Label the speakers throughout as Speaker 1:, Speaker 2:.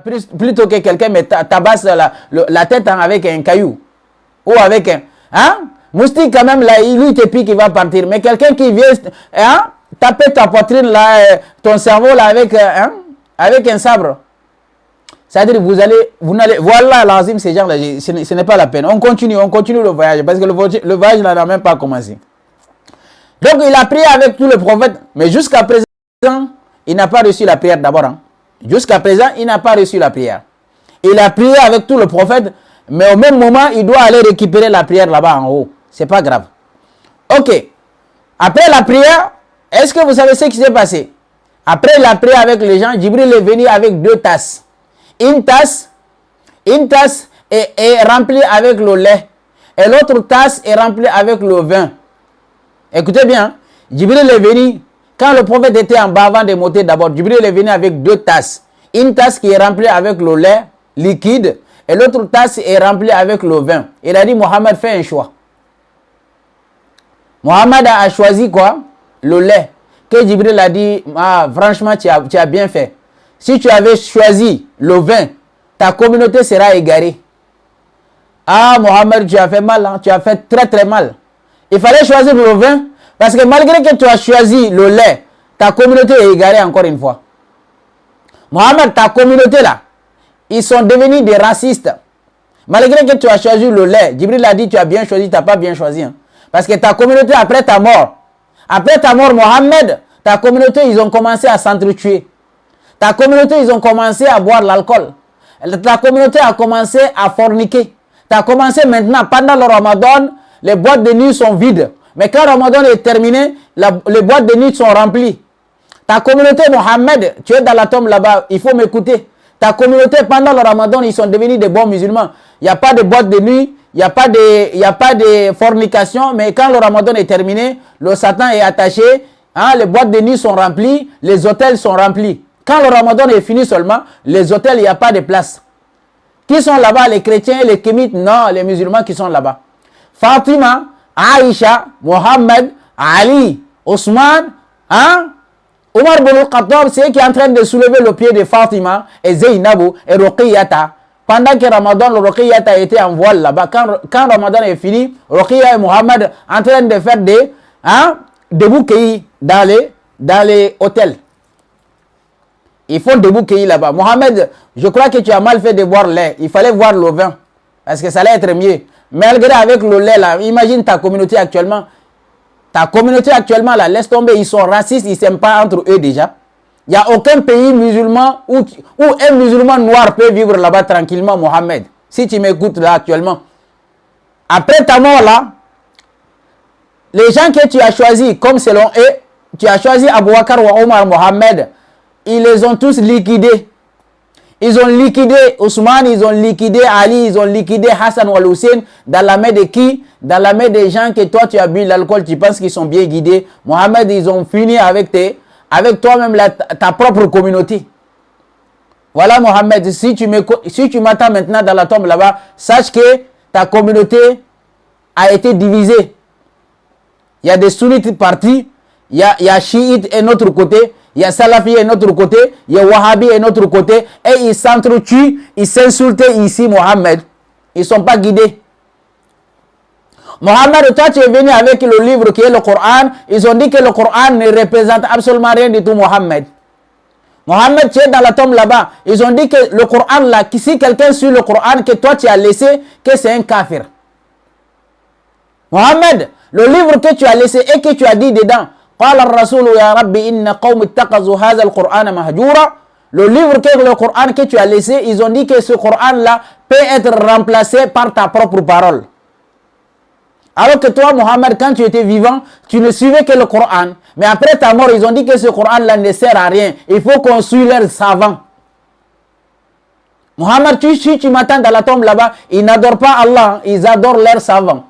Speaker 1: plutôt que quelqu'un me tabasse la tête avec un caillou. Ou avec un... Hein? Moustique quand même, là, lui te pique, il va partir. Mais quelqu'un qui vient taper ta poitrine, là, ton cerveau, là, avec un sabre. C'est-à-dire, vous n'allez... Voilà, l'azim, ces gens-là, ce n'est pas la peine. On continue le voyage, parce que le voyage n'a même pas commencé. Donc, il a prié avec tous les prophètes, mais jusqu'à présent, il n'a pas reçu la prière d'abord. Hein. Jusqu'à présent, il n'a pas reçu la prière. Il a prié avec tous les prophètes, mais au même moment, il doit aller récupérer la prière là-bas en haut. C'est pas grave. Ok. Après la prière, est-ce que vous savez ce qui s'est passé? Après la prière avec les gens, Jibril est venu avec 2 tasses. Une tasse est remplie avec le lait. Et l'autre tasse est remplie avec le vin. Écoutez bien, Jibril est venu, quand le prophète était en bas avant de monter d'abord, Jibril est venu avec 2 tasses. Une tasse qui est remplie avec le lait liquide et l'autre tasse est remplie avec le vin. Il a dit, Mohammed, fais un choix. Mohammed a choisi quoi? Le lait. Que Jibril a dit, franchement, tu as bien fait. Si tu avais choisi le vin, ta communauté sera égarée. Ah, Mohammed, tu as fait mal, hein? Tu as fait très très mal. Il fallait choisir le vin, parce que malgré que tu as choisi le lait, ta communauté est égarée encore une fois. Mohammed, ta communauté là, ils sont devenus des racistes. Malgré que tu as choisi le lait, Jibril a dit, tu as bien choisi, tu n'as pas bien choisi. Hein? Parce que ta communauté, après ta mort, Mohammed, ta communauté, ils ont commencé à s'entretuer. Ta communauté, ils ont commencé à boire l'alcool. Ta communauté a commencé à forniquer. Tu as commencé maintenant, pendant le Ramadan, les boîtes de nuit sont vides. Mais quand le Ramadan est terminé, les boîtes de nuit sont remplies. Ta communauté, Mohammed, tu es dans la tombe là-bas, il faut m'écouter. Ta communauté, pendant le Ramadan, ils sont devenus des bons musulmans. Il n'y a pas de boîte de nuit, il n'y a pas de fornication, mais quand le Ramadan est terminé, le Satan est attaché, hein, les boîtes de nuit sont remplies, les hôtels sont remplis. Quand le Ramadan est fini seulement, les hôtels, il n'y a pas de place. Qui sont là-bas? Les chrétiens et les kémites? Non, les musulmans qui sont là-bas. Fatima, Aïcha, Mohammed, Ali, Ousmane, hein? Omar ibn al-Khattab, c'est qui est en train de soulever le pied de Fatima et Zainabou et Ruqayyata. Pendant que Ramadan, le Ruqayyata était en voile là-bas. Quand Ramadan est fini, Ruqayya et Mohammed en train de faire des bouquets dans les hôtels. Ils font des bouquets là-bas. Mohammed, je crois que tu as mal fait de boire le lait. Il fallait boire le vin. Parce que ça allait être mieux. Malgré avec le lait là, imagine ta communauté actuellement. Ta communauté actuellement là, laisse tomber, ils sont racistes, ils ne s'aiment pas entre eux déjà. Il n'y a aucun pays musulman où un musulman noir peut vivre là-bas tranquillement, Mohammed. Si tu m'écoutes là actuellement. Après ta mort là, les gens que tu as choisis, comme selon eux, tu as choisi Abou Bakr ou Omar, Mohammed, ils les ont tous liquidés. Ils ont liquidé Ousmane, ils ont liquidé Ali, ils ont liquidé Hassan ou Al-Hussein dans la main de qui? Dans la main des gens que toi tu as bu l'alcool, tu penses qu'ils sont bien guidés. Mohammed, ils ont fini avec toi-même ta propre communauté. Voilà Mohammed, si tu m'attends maintenant dans la tombe là-bas, sache que ta communauté a été divisée. Il y a des sunnites partis, il y a chiites et notre côté. Il y a Salafi et notre côté, il y a Wahhabi et notre côté, et ils s'entretuent, ils s'insultent ici, Mohammed. Ils ne sont pas guidés. Mohammed, toi tu es venu avec le livre qui est le Coran, ils ont dit que le Coran ne représente absolument rien du tout, Mohammed. Mohammed, tu es dans la tombe là-bas, ils ont dit que le Coran là, si quelqu'un suit le Coran que toi tu as laissé, que c'est un kafir. Mohammed, le livre que tu as laissé et que tu as dit dedans, le livre que le Coran que tu as laissé, ils ont dit que ce Coran là peut être remplacé par ta propre parole. Alors que toi, Mohammed, quand tu étais vivant, tu ne suivais que le Coran. Mais après ta mort, ils ont dit que ce Coran là ne sert à rien. Il faut qu'on suive leurs savants. Mohammed, si tu m'attends dans la tombe là-bas, ils n'adorent pas Allah, ils adorent leurs savants.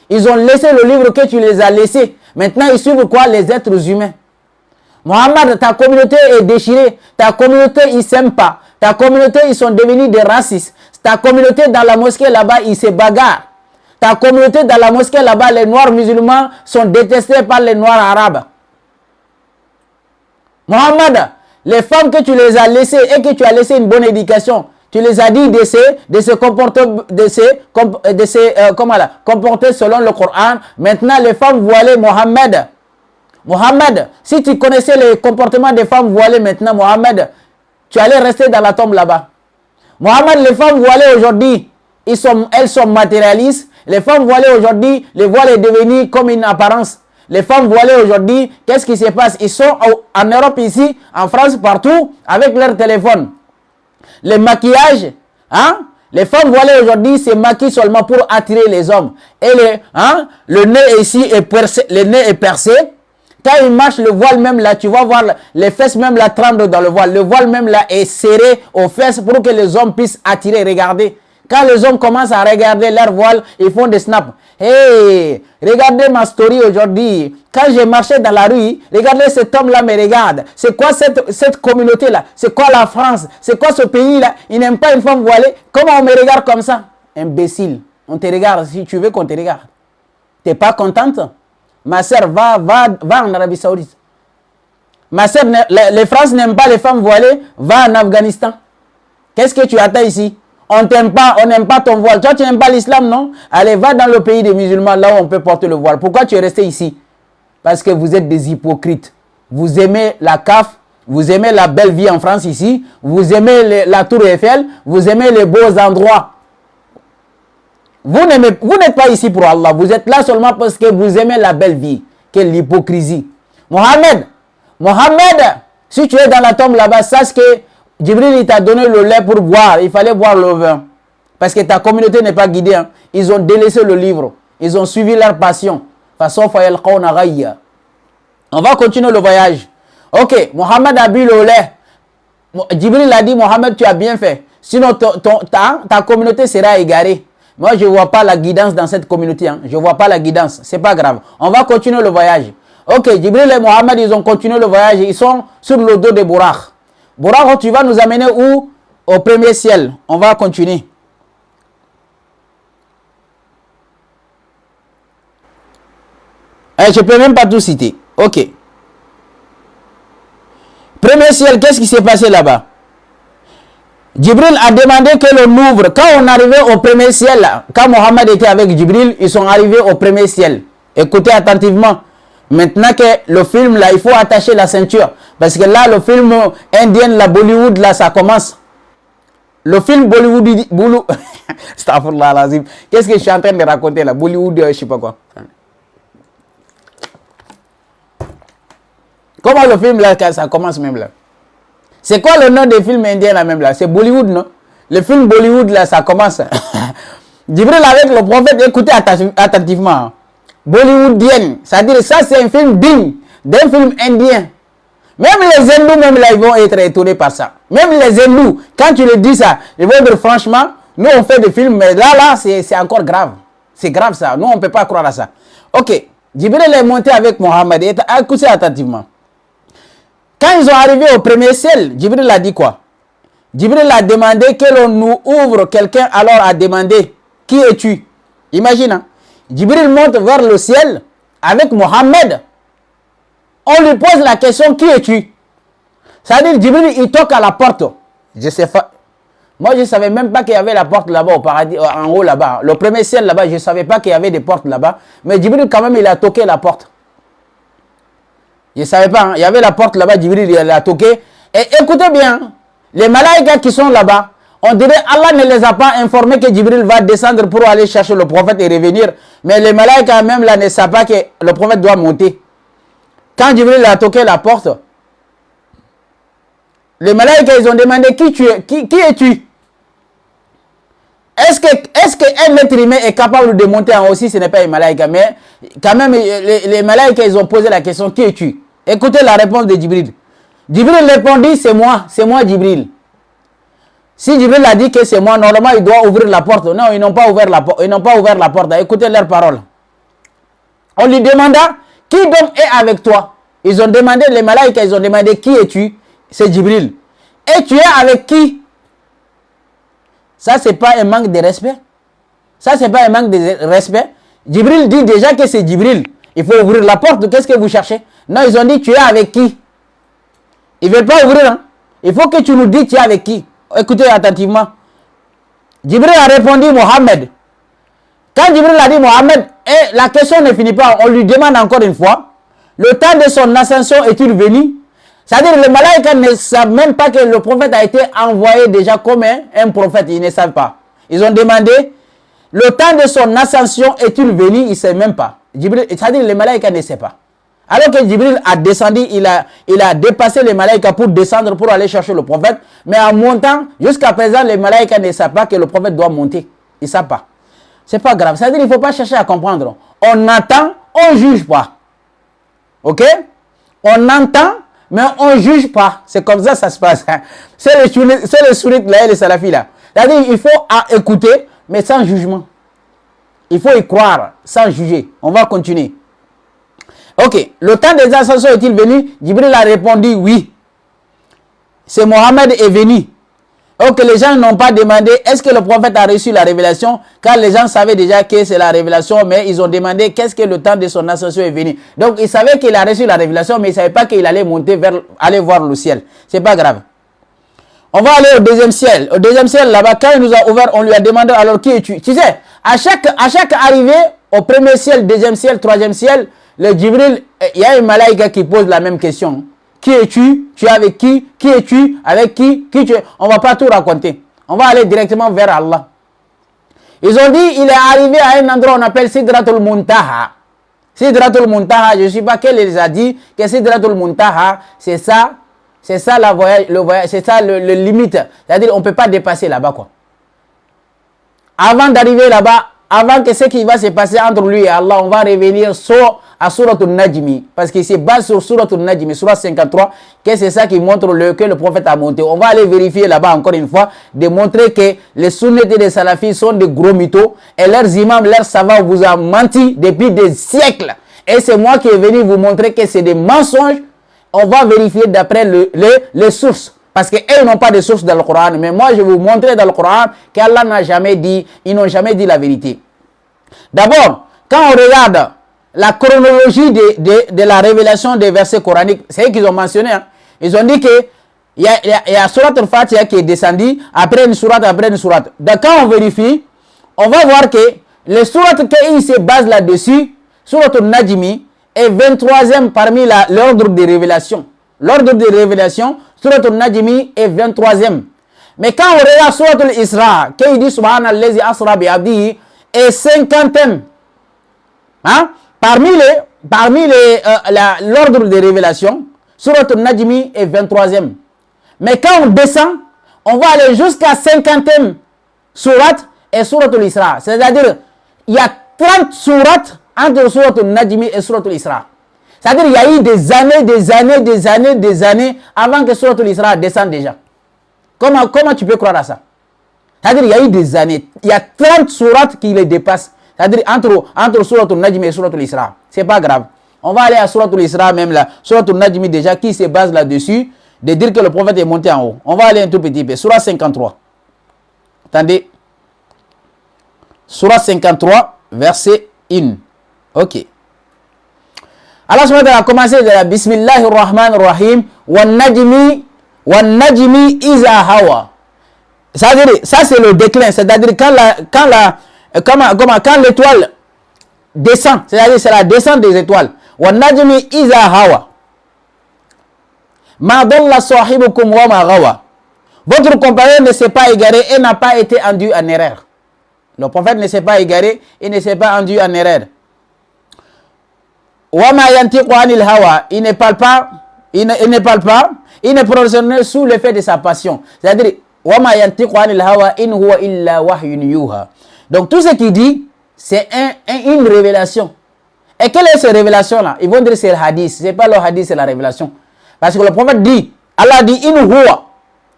Speaker 1: Ils ont laissé le livre que tu les as laissés. Maintenant, ils suivent quoi? Les êtres humains. Mohammed, ta communauté est déchirée. Ta communauté, ils ne s'aiment pas. Ta communauté, ils sont devenus des racistes. Ta communauté, dans la mosquée là-bas, ils se bagarrent. Ta communauté, dans la mosquée là-bas, les noirs musulmans sont détestés par les noirs arabes. Mohammed, Les femmes que tu les as laissées et que tu as laissé une bonne éducation, tu les as dit de se comporter, comporter selon le Coran. Maintenant, les femmes voilées, Mohammed, si tu connaissais les comportements des femmes voilées maintenant, Mohammed, tu allais rester dans la tombe là-bas. Mohammed, les femmes voilées aujourd'hui, elles sont matérialistes. Les femmes voilées aujourd'hui, le voile est devenu comme une apparence. Les femmes voilées aujourd'hui, qu'est-ce qui se passe? Ils sont en Europe ici, en France, partout, avec leur téléphone. Le maquillage, hein? Les femmes voilées aujourd'hui se maquillent seulement pour attirer les hommes. Et le nez ici est percé, le nez est percé. Quand ils marchent, le voile même là, tu vas voir les fesses même là tremblent dans le voile. Le voile même là est serré aux fesses pour que les hommes puissent attirer, regarder. Quand les hommes commencent à regarder leur voile, ils font des snaps. Hey, regardez ma story aujourd'hui. Quand j'ai marché dans la rue, regardez cet homme-là me regarde. C'est quoi cette communauté-là? C'est quoi la France? C'est quoi ce pays-là? Il n'aime pas une femme voilée. Comment on me regarde comme ça? Imbécile. On te regarde si tu veux qu'on te regarde. Tu n'es pas contente? Ma soeur, va en Arabie Saoudite. Ma soeur, les France n'aiment pas les femmes voilées. Va en Afghanistan. Qu'est-ce que tu attends ici? On t'aime pas, on n'aime pas ton voile. Toi, tu n'aimes pas l'islam, non? Allez, va dans le pays des musulmans, là où on peut porter le voile. Pourquoi tu es resté ici? Parce que vous êtes des hypocrites. Vous aimez la CAF, vous aimez la belle vie en France ici, vous aimez la Tour Eiffel, vous aimez les beaux endroits. Vous n'êtes pas ici pour Allah. Vous êtes là seulement parce que vous aimez la belle vie. Quelle hypocrisie. Mohammed, si tu es dans la tombe là-bas, sache que Djibril t'a donné le lait pour boire. Il fallait boire le vin. Parce que ta communauté n'est pas guidée. Hein. Ils ont délaissé le livre. Ils ont suivi leur passion. On va continuer le voyage. Ok, Mohammed a bu le lait. Djibril a dit, Mohammed, tu as bien fait. Sinon, ta communauté sera égarée. Moi, je ne vois pas la guidance dans cette communauté. Hein. Je ne vois pas la guidance. Ce n'est pas grave. On va continuer le voyage. Ok, Djibril et Mohammed, ils ont continué le voyage. Ils sont sur le dos de Bouraq. Bouraq, tu vas nous amener où? Au premier ciel. On va continuer. Je ne peux même pas tout citer. Ok. Premier ciel, qu'est-ce qui s'est passé là-bas? Djibril a demandé que l'on ouvre. Quand on arrivait au premier ciel, là, quand Mohammed était avec Djibril, ils sont arrivés au premier ciel. Écoutez attentivement. Maintenant que le film, là, il faut attacher la ceinture. Parce que là, le film indien, la Bollywood, là, ça commence. Le film Bollywood... Qu'est-ce que je suis en train de raconter là? Bollywood, je ne sais pas quoi. Comment le film, là, ça commence même là? C'est quoi le nom des films indiens là même là? C'est Bollywood, non? Le film Bollywood, là, ça commence. Djibril avec le prophète, écoutez attentivement. Bollywoodien, c'est-à-dire ça c'est un film digne d'un film indien. Même les hindous, même là, ils vont être étonnés par ça. Même les hindous, quand tu le dis ça, ils vont dire franchement, nous on fait des films, mais là, c'est encore grave. C'est grave ça, nous on ne peut pas croire à ça. Ok, Djibril est monté avec Mohammed, écoutez attentivement. Quand ils sont arrivés au premier ciel, Djibril a dit quoi? Djibril a demandé que l'on nous ouvre. Quelqu'un alors a demandé, qui es-tu? Imagine, hein? Djibril monte vers le ciel avec Mohammed. On lui pose la question, qui es-tu? C'est-à-dire, Djibril, il toque à la porte. Je sais pas. Moi, je ne savais même pas qu'il y avait la porte là-bas au paradis, en haut là-bas. Le premier ciel là-bas, je ne savais pas qu'il y avait des portes là-bas. Mais Djibril, quand même, il a toqué la porte. Je ne savais pas, hein? Il y avait la porte là-bas, Djibril, il a toqué. Et écoutez bien, les malaïkas qui sont là-bas, on dirait Allah ne les a pas informés que Djibril va descendre pour aller chercher le prophète et revenir. Mais les malaïkas même là ne savent pas que le prophète doit monter. Quand Djibril a toqué la porte, les malaïkas ils ont demandé qui tu es, qui es-tu? Est-ce qu'un être humain est capable de monter en haut si ce n'est pas un malaïka? Mais quand même, les malaïkas ils ont posé la question, qui es-tu? Écoutez la réponse de Djibril. Djibril répondit, c'est moi Djibril. Si Djibril a dit que c'est moi, normalement il doit ouvrir la porte. Non, ils n'ont pas ouvert la porte. Ils n'ont pas ouvert la porte. Écoutez leurs paroles. On lui demanda, qui donc est avec toi? Ils ont demandé, les malaïkas, ils ont demandé, qui es-tu? C'est Djibril. Et tu es avec qui? Ça, c'est pas un manque de respect. Ça, c'est pas un manque de respect. Djibril dit déjà que c'est Djibril. Il faut ouvrir la porte. Qu'est-ce que vous cherchez? Non, ils ont dit, tu es avec qui? Ils ne veulent pas ouvrir. Hein? Il faut que tu nous dises tu es avec qui. Écoutez attentivement. Jibril a répondu Mohammed. Quand Jibril a dit Mohammed, et la question ne finit pas. On lui demande encore une fois. Le temps de son ascension est-il venu? C'est-à-dire les malaïkas ne savent même pas que le prophète a été envoyé déjà comme un prophète. Ils ne savent pas. Ils ont demandé, le temps de son ascension est-il venu? Ils ne savent même pas. C'est-à-dire les malaïkas ne savent pas. Alors que Jibril a descendu, il a dépassé les malaïkas pour descendre, pour aller chercher le prophète. Mais en montant, jusqu'à présent, les malaïkas ne savent pas que le prophète doit monter. Ils ne savent pas. Ce n'est pas grave. C'est-à-dire qu'il ne faut pas chercher à comprendre. On attend, on ne juge pas. Ok? On entend, mais on ne juge pas. C'est comme ça se passe. C'est les sunnites là et les salafis là. C'est-à-dire qu'il faut écouter, mais sans jugement. Il faut y croire, sans juger. On va continuer. Ok. Le temps des ascensions est-il venu? Jibril a répondu oui. C'est Mohammed est venu. Donc les gens n'ont pas demandé est-ce que le prophète a reçu la révélation, car les gens savaient déjà que c'est la révélation, mais ils ont demandé qu'est-ce que le temps de son ascension est venu. Donc ils savaient qu'il a reçu la révélation, mais ils ne savaient pas qu'il allait monter aller voir le ciel. C'est pas grave. On va aller au deuxième ciel. Au deuxième ciel, là-bas, quand il nous a ouvert, on lui a demandé alors qui es-tu? Tu sais, à chaque arrivée, au premier ciel, deuxième ciel, troisième ciel, le Jibril, il y a un malaïka qui pose la même question. Qui es-tu? Tu es avec qui? Qui es-tu? Avec qui? Qui tu es? On ne va pas tout raconter. On va aller directement vers Allah. Ils ont dit, il est arrivé à un endroit qu'on appelle Sidratul Muntaha. Sidratul Muntaha, je ne sais pas quel les a dit que Sidratul Muntaha, c'est ça le voyage, c'est ça le limite. C'est-à-dire on ne peut pas dépasser là-bas quoi. Avant d'arriver là-bas, avant que ce qui va se passer entre lui et Allah, on va revenir à Suratul Najmi. Parce qu'il se base sur Suratul Najmi, Surat 53, que c'est ça qui montre que le prophète a monté. On va aller vérifier là-bas encore une fois, démontrer que les sunnites et les salafis sont des gros mythos. Et leurs imams, leurs savants vous ont menti depuis des siècles. Et c'est moi qui est venu vous montrer que c'est des mensonges. On va vérifier d'après les sources. Parce qu'eux n'ont pas de sources dans le Coran. Mais moi, je vais vous montrer dans le Coran qu'Allah n'a jamais dit, ils n'ont jamais dit la vérité. D'abord, quand on regarde la chronologie de la révélation des versets coraniques, c'est eux qu'ils ont mentionné. Hein. Ils ont dit qu'il y a Surat al-Fatiha qui est descendu, après une sourate, après une sourate. Donc quand on vérifie, on va voir que les sourates qu'ils se basent là-dessus, Surat al-Najmi, est 23e parmi l'ordre des révélations. L'ordre des révélations, Surat al-Najmi est 23e. Mais quand on regarde Surat al-Isra, qu'il dit Subhanallazi asra bi abdihi, est 50e. Hein? Parmi l'ordre des révélations, Surat al-Najmi est 23e. Mais quand on descend, on va aller jusqu'à 50e Surat et Surat al-Isra. C'est-à-dire, il y a 30 sourates entre Surat al-Najmi et Surat al-Isra. C'est-à-dire qu'il y a eu des années avant que Surat al-Isra descende déjà. Comment tu peux croire à ça? C'est-à-dire qu'il y a eu des années. Il y a 30 sourates qui les dépassent. C'est-à-dire entre Surat al-Najmi et Surat al-Isra. C'est pas grave. On va aller à Surat al-Isra même là. Surat al-Najmi déjà qui se base là-dessus. De dire que le prophète est monté en haut. On va aller un tout petit peu. Surat 53. Attendez. Surat 53, verset 1. Ok. Allah subhanahu wa ta'ala a commencé de la Bismillahir Rahmanir Rahim. Wan najmi iza hawa. C'est-à-dire, ça c'est le déclin. C'est-à-dire quand l'étoile descend. C'est-à-dire c'est la descente des étoiles. Wan najmi iza hawa. Ma dalla sahibukum wa ma gawa. Votre compagnon ne s'est pas égaré et n'a pas été induit en erreur. Le prophète ne s'est pas égaré et ne s'est pas induit en erreur. Wa ma yantiqu anil hawa. Il ne parle pas, il ne prononce sous l'effet de sa passion. C'est-à-dire, wa ma yantiqu anil hawa in huwa illa wahyun yuha. Donc tout ce qu'il dit, c'est une révélation. Et quelle est cette révélation-là? Ils vont dire c'est le hadith. Ce n'est pas le hadith, c'est la révélation. Parce que le prophète dit, Allah dit in huwa.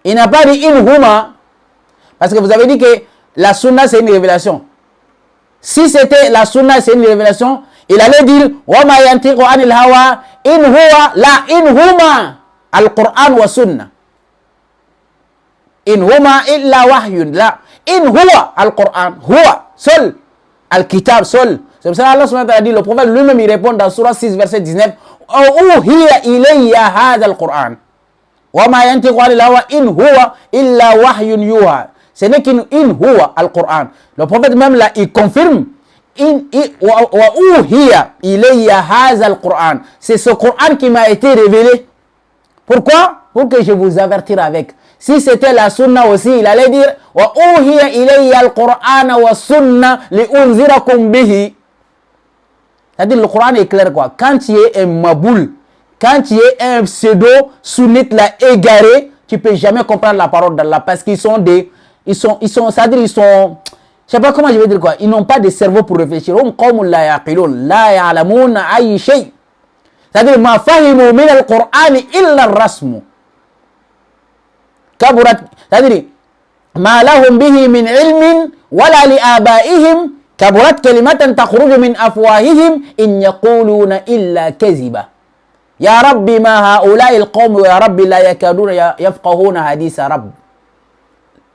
Speaker 1: Il n'a pas dit in huma. Parce que vous avez dit que la sunna c'est une révélation. Si c'était la sunna c'est une révélation, il allait dire wa ma yantiqu anil hawa in huwa la in huma al-Qur'an wa sunna. In huma illa wahyun la in huwa al-Qur'an huwa seul al-kitab seul. C'est pour ça Allah subhanahu wa ta'ala dit, le prophète lui-même il répond dans Surah 6 verset 19 uhiya ilayya hadha al-Qur'an. وَمَا يَنْتِقُ عَنِ الْهَوَىٰ إِنْ هُوَ إِلَّا وَحْيٌ يُوحَىٰ. Ce n'est qu'in huwa al-Qur'an. Le prophète même là, il confirme. وَأُوحِيَ إِلَيَّ هَذَا الْقُرْآنِ. C'est ce Coran qui m'a été révélé. Pourquoi? Pour que je vous avertisse avec. Si c'était la sunna aussi, il allait dire وَأُوحِيَ إِلَيَّ الْقُرْآنَ وَالسُّنَّةَ لِأُنذِرَكُمْ بِهِ. C'est-à-dire le Coran est clair quoi. Quand tu es un maboul, quand tu es un pseudo-sunnite là égaré, tu peux jamais comprendre la parole d'Allah parce qu'ils sont des, c'est-à-dire ils sont, je sais pas comment je vais dire quoi, ils n'ont pas de cerveau pour réfléchir. C'est-à-dire ma fahimu min al-Qur'an illa ar-rasmu. Kaburat, c'est-à-dire ma lahum bihi min ilmin wala li abaihim. كبرت كلمة تخرج من أفواههم إن يقولون إلا كذبا. يا رب ما هؤلاء القوم يا رب لا يكادون يفقهون حديث رب.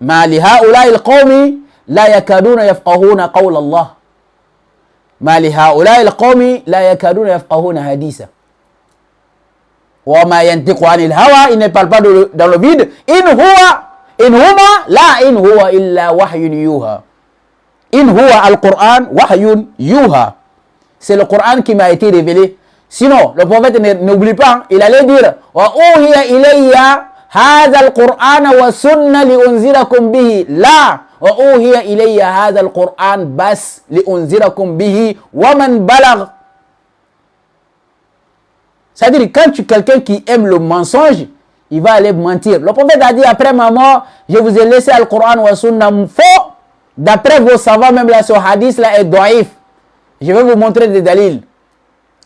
Speaker 1: ما لهؤلاء القوم لا يكادون يفقهون قول الله. ما لهؤلاء القوم لا يكادون يفقهون حديثا. وما ينطق عن الهوى. Il ne parle pas dans le vide. إن هما لا إن هو إلا وحي يوحى. In huwa al-Qur'an wahyun yuha. C'est le Coran qui m'a été révélé. Sinon, le prophète n'oublie pas, il allait dire wa uhiya ilayya hadha al-Qur'an wa sunna li unzirakum bihi. La wa uhiya ilayya hadha al-Qur'an bas li unzirakum bihi wa man balagh. C'est-à-dire quand tu quelqu'un qui aime le mensonge, il va aller mentir. Le prophète a dit après ma mort, je vous ai laissé al-Qur'an wa sunna faux. D'après vos savants, même là, ce hadith-là est doif. Je vais vous montrer des dalils.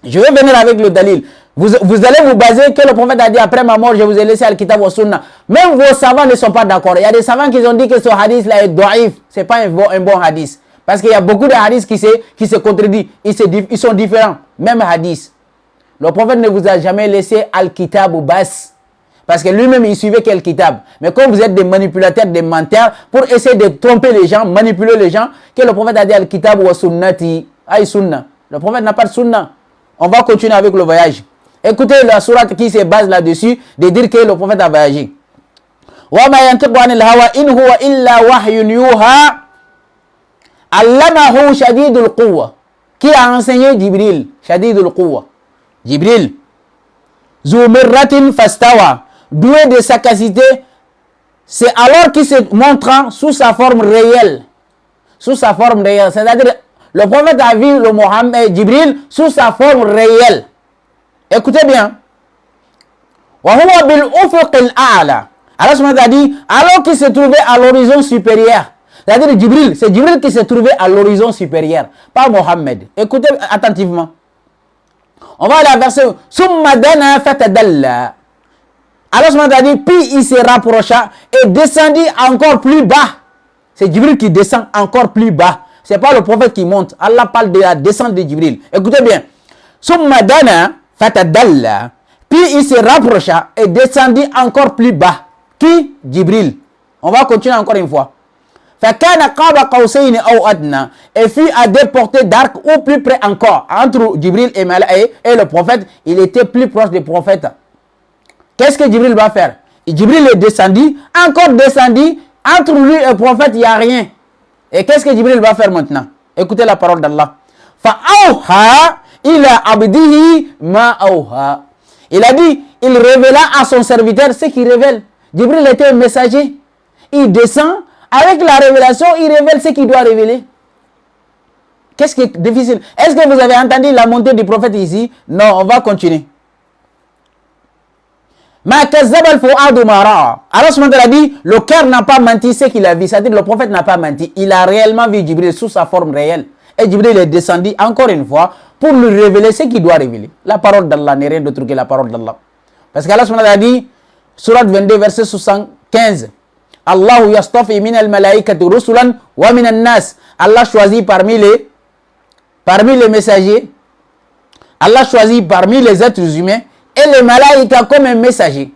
Speaker 1: Je vais venir avec le dalil. Vous allez vous baser que le prophète a dit après ma mort, je vous ai laissé al-kitab wa sunna. Même vos savants ne sont pas d'accord. Il y a des savants qui ont dit que ce hadith-là est doif. Ce n'est pas un bon hadith. Parce qu'il y a beaucoup de hadiths qui se contredisent. Ils sont différents. Même hadith. Le prophète ne vous a jamais laissé al-kitab ou bas. Parce que lui-même, il suivait quel kitab. Mais comme vous êtes des manipulateurs, des menteurs, pour essayer de tromper les gens, manipuler les gens, que le prophète a dit al-kitab wa sunnati, ay sunna. Le prophète n'a pas de sunna. On va continuer avec le voyage. Écoutez la sourate qui se base là-dessus, de dire que le prophète a voyagé. Wa ma yantiqu anil hawa in huwa illa wahyun yuha. Allamahu shadidul quwwa. Qui a enseigné Jibril? Shadidul quwwa. Jibril. Zu mirratin fastawa. Doué de sagacité, c'est alors qu'il se montre sous sa forme réelle. Sous sa forme réelle. C'est-à-dire, le prophète a vu le Mohammed Jibril sous sa forme réelle. Écoutez bien. وَهُوَ بِالْأُفُقِ الْأَعْلَى. Allah a dit, alors qu'il se trouvait à l'horizon supérieur. C'est-à-dire Jibril, c'est Jibril qui se trouvait à l'horizon supérieur. Pas Mohammed. Écoutez attentivement. On va aller à verset. ثُمَّ دَنَا فَتَدَلَّى. Allah a dit, puis il se rapprocha et descendit encore plus bas. C'est Jibril qui descend encore plus bas. Ce n'est pas le prophète qui monte. Allah parle de la descente de Jibril. Écoutez bien. Summa dana fatadalla. Puis il se rapprocha et descendit encore plus bas. Qui? Jibril. On va continuer encore une fois. Fakana qaba qawsayni aw adna. Et fut à des portées d'arc ou plus près encore. Entre Jibril et le prophète, il était plus proche du prophète. Qu'est-ce que Jibril va faire? Jibril est descendu, encore descendu, entre lui et le prophète, il n'y a rien. Et qu'est-ce que Jibril va faire maintenant? Écoutez la parole d'Allah. Fa'awha ila abdihi ma awha. Il a dit, il révéla à son serviteur ce qu'il révèle. Jibril était un messager. Il descend, avec la révélation, il révèle ce qu'il doit révéler. Qu'est-ce qui est difficile? Est-ce que vous avez entendu la montée du prophète ici? Non, on va continuer. Ma kazzaba al-fu'adu ma ra'a. Allah subhanahu wa ta'ala dit, le cœur n'a pas menti ce qu'il a vu. C'est-à-dire le prophète n'a pas menti. Il a réellement vu Jibril sous sa forme réelle. Et Jibril est descendu encore une fois pour lui révéler ce qu'il doit révéler. La parole d'Allah n'est rien d'autre que la parole d'Allah. Parce qu'Allah subhanahu wa ta'ala dit, surat 22 verset 75, Allahu yastafi min al-malaikati rusulan wa min al-nas. Allah choisit parmi les messagers. Allah choisit parmi les êtres humains et les malaïkas comme un messager.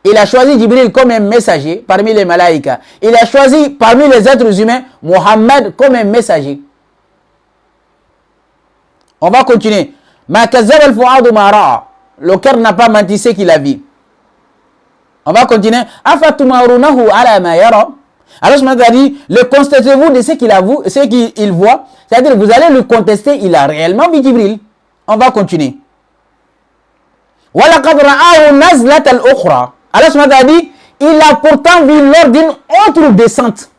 Speaker 1: Il a choisi Jibril comme un messager parmi les malaïkas. Il a choisi parmi les êtres humains Mohammed comme un messager. On va continuer. Ma kazzaba al-fu'adu ma ra'a. Le cœur n'a pas menti ce qu'il a vu. On va continuer. Afatumarunahu ala ma yara. Alors, je m'ai dit, le constatez-vous de ce qu'il voit. C'est-à-dire, vous allez le contester, il a réellement vu Jibril. On va continuer. وَلَقَدْ رَآهُ نَزْلَةَ الْأُخْرَى. Alors, je m'ai dit, il a pourtant vu lors d'une autre descente.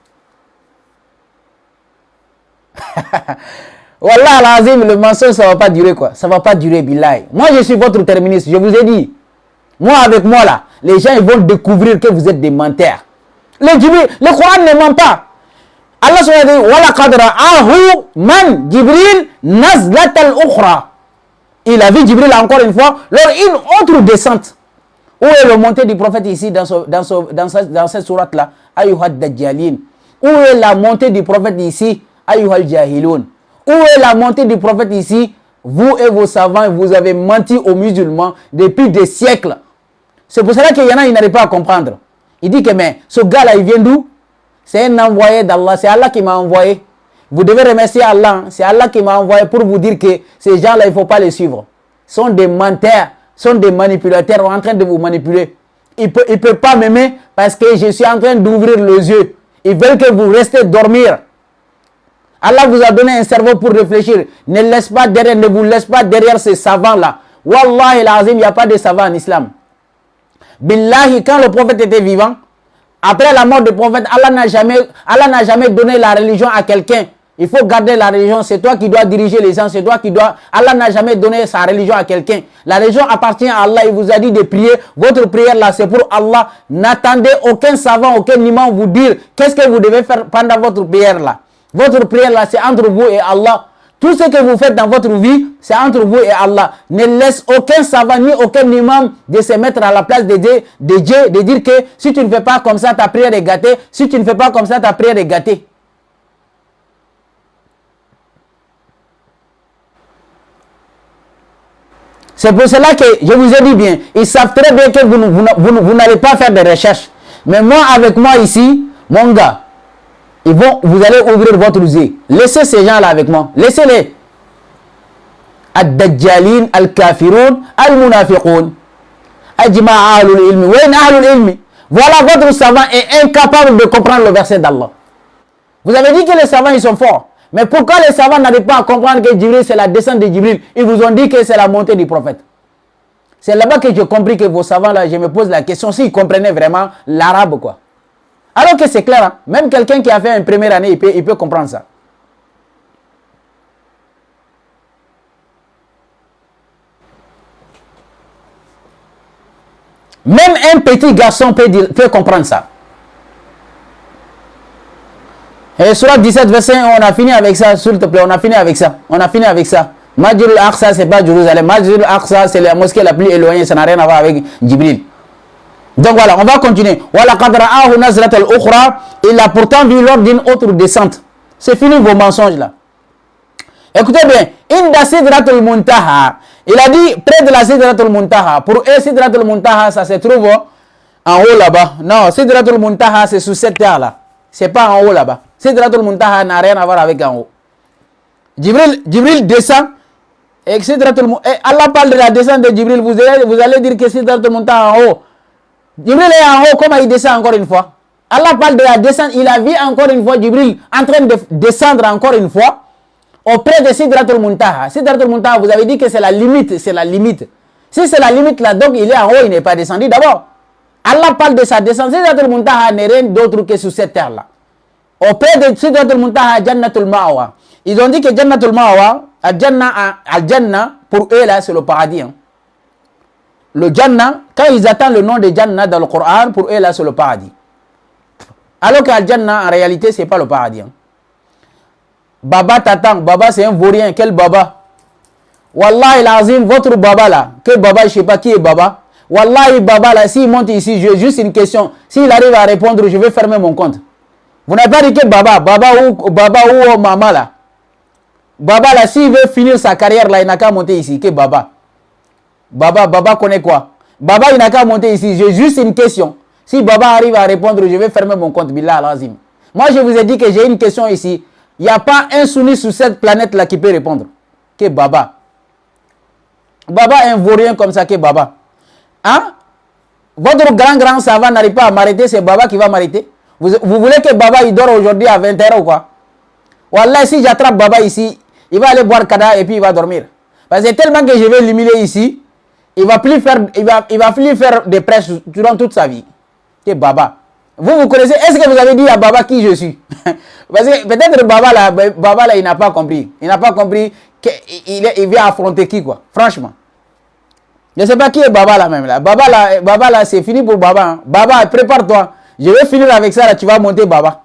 Speaker 1: Wallah al-azim, le mensonge, ça ne va pas durer quoi. Ça ne va pas durer, billahi. Moi, je suis votre terministe, je vous ai dit. Moi, avec moi là, les gens ils vont découvrir que vous êtes des menteurs. Le Coran ne ment pas. Allah subhanahu wa ta'ala dit وَلَقَدْ رَآهُ مَنْ جِبْرِيلٌ نَزْلَةَ الْأُخْرَى. Il a vu Jibril encore une fois lors d'une autre descente. Où est le montée du prophète ici dans cette sourate là? Ayyuhad Dajjalin. Où est la montée du prophète ici? Ayyuhal Jahilun. Où est la montée du prophète ici? Vous et vos savants, vous avez menti aux musulmans depuis des siècles. C'est pour cela qu'il y en a, ils n'arrivent pas à comprendre. Il dit que mais ce gars-là, il vient d'où? C'est un envoyé d'Allah. C'est Allah qui m'a envoyé. Vous devez remercier Allah. C'est Allah qui m'a envoyé pour vous dire que ces gens-là, il ne faut pas les suivre. Ils sont des menteurs, sont des manipulateurs en train de vous manipuler. Ils ne peuvent pas m'aimer parce que je suis en train d'ouvrir les yeux. Ils veulent que vous restez dormir. Allah vous a donné un cerveau pour réfléchir. Ne vous laisse pas derrière ces savants-là. Wallahi l'azim, il n'y a pas de savants en islam. Billahi, quand le prophète était vivant, après la mort du prophète, Allah n'a jamais donné la religion à quelqu'un. Il faut garder la religion, c'est toi qui dois diriger les gens, c'est toi qui dois... Allah n'a jamais donné sa religion à quelqu'un. La religion appartient à Allah, il vous a dit de prier. Votre prière là, c'est pour Allah. N'attendez aucun savant, aucun imam vous dire qu'est-ce que vous devez faire pendant votre prière là. Votre prière là, c'est entre vous et Allah. Tout ce que vous faites dans votre vie, c'est entre vous et Allah. Ne laisse aucun savant ni aucun imam de se mettre à la place de Dieu, de dire que si tu ne fais pas comme ça, ta prière est gâtée. Si tu ne fais pas comme ça, ta prière est gâtée. C'est pour cela que je vous ai dit bien, ils savent très bien que vous n'allez pas faire des recherches. Mais moi, avec moi ici, mon gars, vous allez ouvrir votre yeux. Laissez ces gens-là avec moi. Laissez-les. Ad-Dajjalin, Al-Kafirun, Al-Munafiqun. Ajma'a ahlul ilmi. Wa in ahlul ilmi. Voilà, votre savant est incapable de comprendre le verset d'Allah. Vous avez dit que les savants, ils sont forts. Mais pourquoi les savants n'arrivent pas à comprendre que Jibril, c'est la descente de Jibril? Ils vous ont dit que c'est la montée du prophète. C'est là-bas que j'ai compris que vos savants, là, je me pose la question, s'ils comprenaient vraiment l'arabe, quoi. Alors que c'est clair, hein? Même quelqu'un qui a fait une première année, il peut comprendre ça. Même un petit garçon peut comprendre ça. Et sur 17 verset, on a fini avec ça, s'il te plaît, on a fini avec ça. On a fini avec ça. Masjid al-Aqsa, c'est pas Jérusalem. Masjid al-Aqsa, c'est la mosquée la plus éloignée, ça n'a rien à voir avec Jibril. Donc voilà, on va continuer. Il a pourtant vu lors d'une autre descente. C'est fini vos mensonges là. Écoutez bien. Inda Sidratul Muntaha. Il a dit près de la Sidratul Muntaha. Pour eux, Sidratul Muntaha, ça se trouve en haut là-bas. Non, Sidratul Muntaha, c'est sous cette terre là. C'est pas en haut là-bas. Sidratul Muntaha n'a rien à voir avec en haut. Jibril descend. Et Allah parle de la descente de Jibril. Vous allez dire que Sidratul Muntaha en haut. Jibril est en haut, comment il descend encore une fois? Allah parle de la descente, il a vu encore une fois Jibril en train de descendre encore une fois auprès de Sidratul Muntaha. Sidratul Muntaha, vous avez dit que c'est la limite, c'est la limite. Si c'est la limite là, donc il est en haut, il n'est pas descendu. D'abord, Allah parle de sa descente. Sidratul Muntaha n'est rien d'autre que sur cette terre là. Auprès de Sidratul Muntaha, Jannatul Ma'wa. Ils ont dit que Jannatul Ma'wa, Al-Jannah, pour eux là, c'est le paradis. Hein. Le Jannah, quand ils attendent le nom de Jannah dans le Coran, pour eux là c'est le paradis. Alors qu'Al Jannah en réalité c'est pas le paradis. Hein. Baba t'attend, Baba c'est un vaurien, quel Baba? Wallahi l'azim, votre Baba là, que Baba, je sais pas qui est Baba. Wallahi Baba là, s'il monte ici, j'ai juste une question. S'il arrive à répondre, je vais fermer mon compte. Vous n'avez pas dit que Baba ou Maman là. Baba là, s'il veut finir sa carrière là, il n'a qu'à monter ici, que Baba. Baba connaît quoi? Baba, il n'a qu'à monter ici. J'ai juste une question. Si Baba arrive à répondre, je vais fermer mon compte. Billah al-Azim. Moi, je vous ai dit que j'ai une question ici. Il n'y a pas un souni sur cette planète-là qui peut répondre. Que Baba. Baba est un vaurien comme ça que Baba. Hein? votre grand savant n'arrive pas à m'arrêter, c'est Baba qui va m'arrêter. Vous voulez que Baba il dort aujourd'hui à 20h ou quoi? Wallah, si j'attrape Baba ici, il va aller boire Kada et puis il va dormir. Parce que tellement que je vais l'humilier ici, il va plus faire des prêches durant toute sa vie. C'est Baba. Vous connaissez, est-ce que vous avez dit à Baba qui je suis? Parce que peut-être Baba là, il n'a pas compris. Il n'a pas compris qu'il vient affronter qui, quoi. Franchement. Je ne sais pas qui est Baba là même là. Baba là, c'est fini pour Baba. Hein. Baba, prépare-toi. Je vais finir avec ça là, tu vas monter Baba.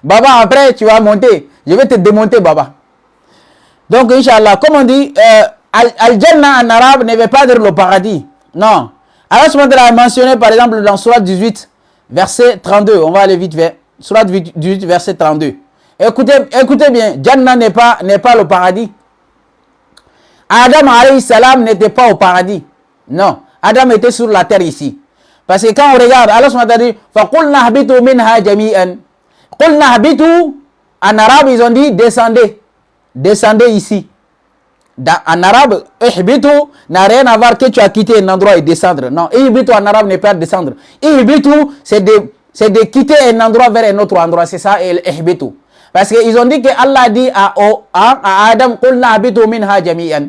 Speaker 1: Baba, après, tu vas monter. Je vais te démonter Baba. Donc, Inch'Allah, comme on dit, Al-Jannah en arabe ne veut pas dire le paradis. Non. Allah a mentionné par exemple dans Surat 18, verset 32. On va aller vite vers Surat 18, verset 32. Écoutez bien, Jannah n'est pas le paradis. Adam alayhi salam n'était pas au paradis. Non. Adam était sur la terre ici. Parce que quand on regarde, Allah a dit فَقُلْنَا هَبِتُوا مِنْهَا جَمِيعًا. قُلْنَا هَبِتُوا, en arabe, ils ont dit descendez. Descendez ici. En arabe, ihbitu n'a rien à voir que tu as quitté un endroit et descendre. Non, ihbitu en arabe n'est pas descendre. Ihbitu, c'est de quitter un endroit vers un autre endroit. C'est ça, ihbitu. Parce qu'ils ont dit que Allah a dit à Adam, qulna habitu minha jami'an.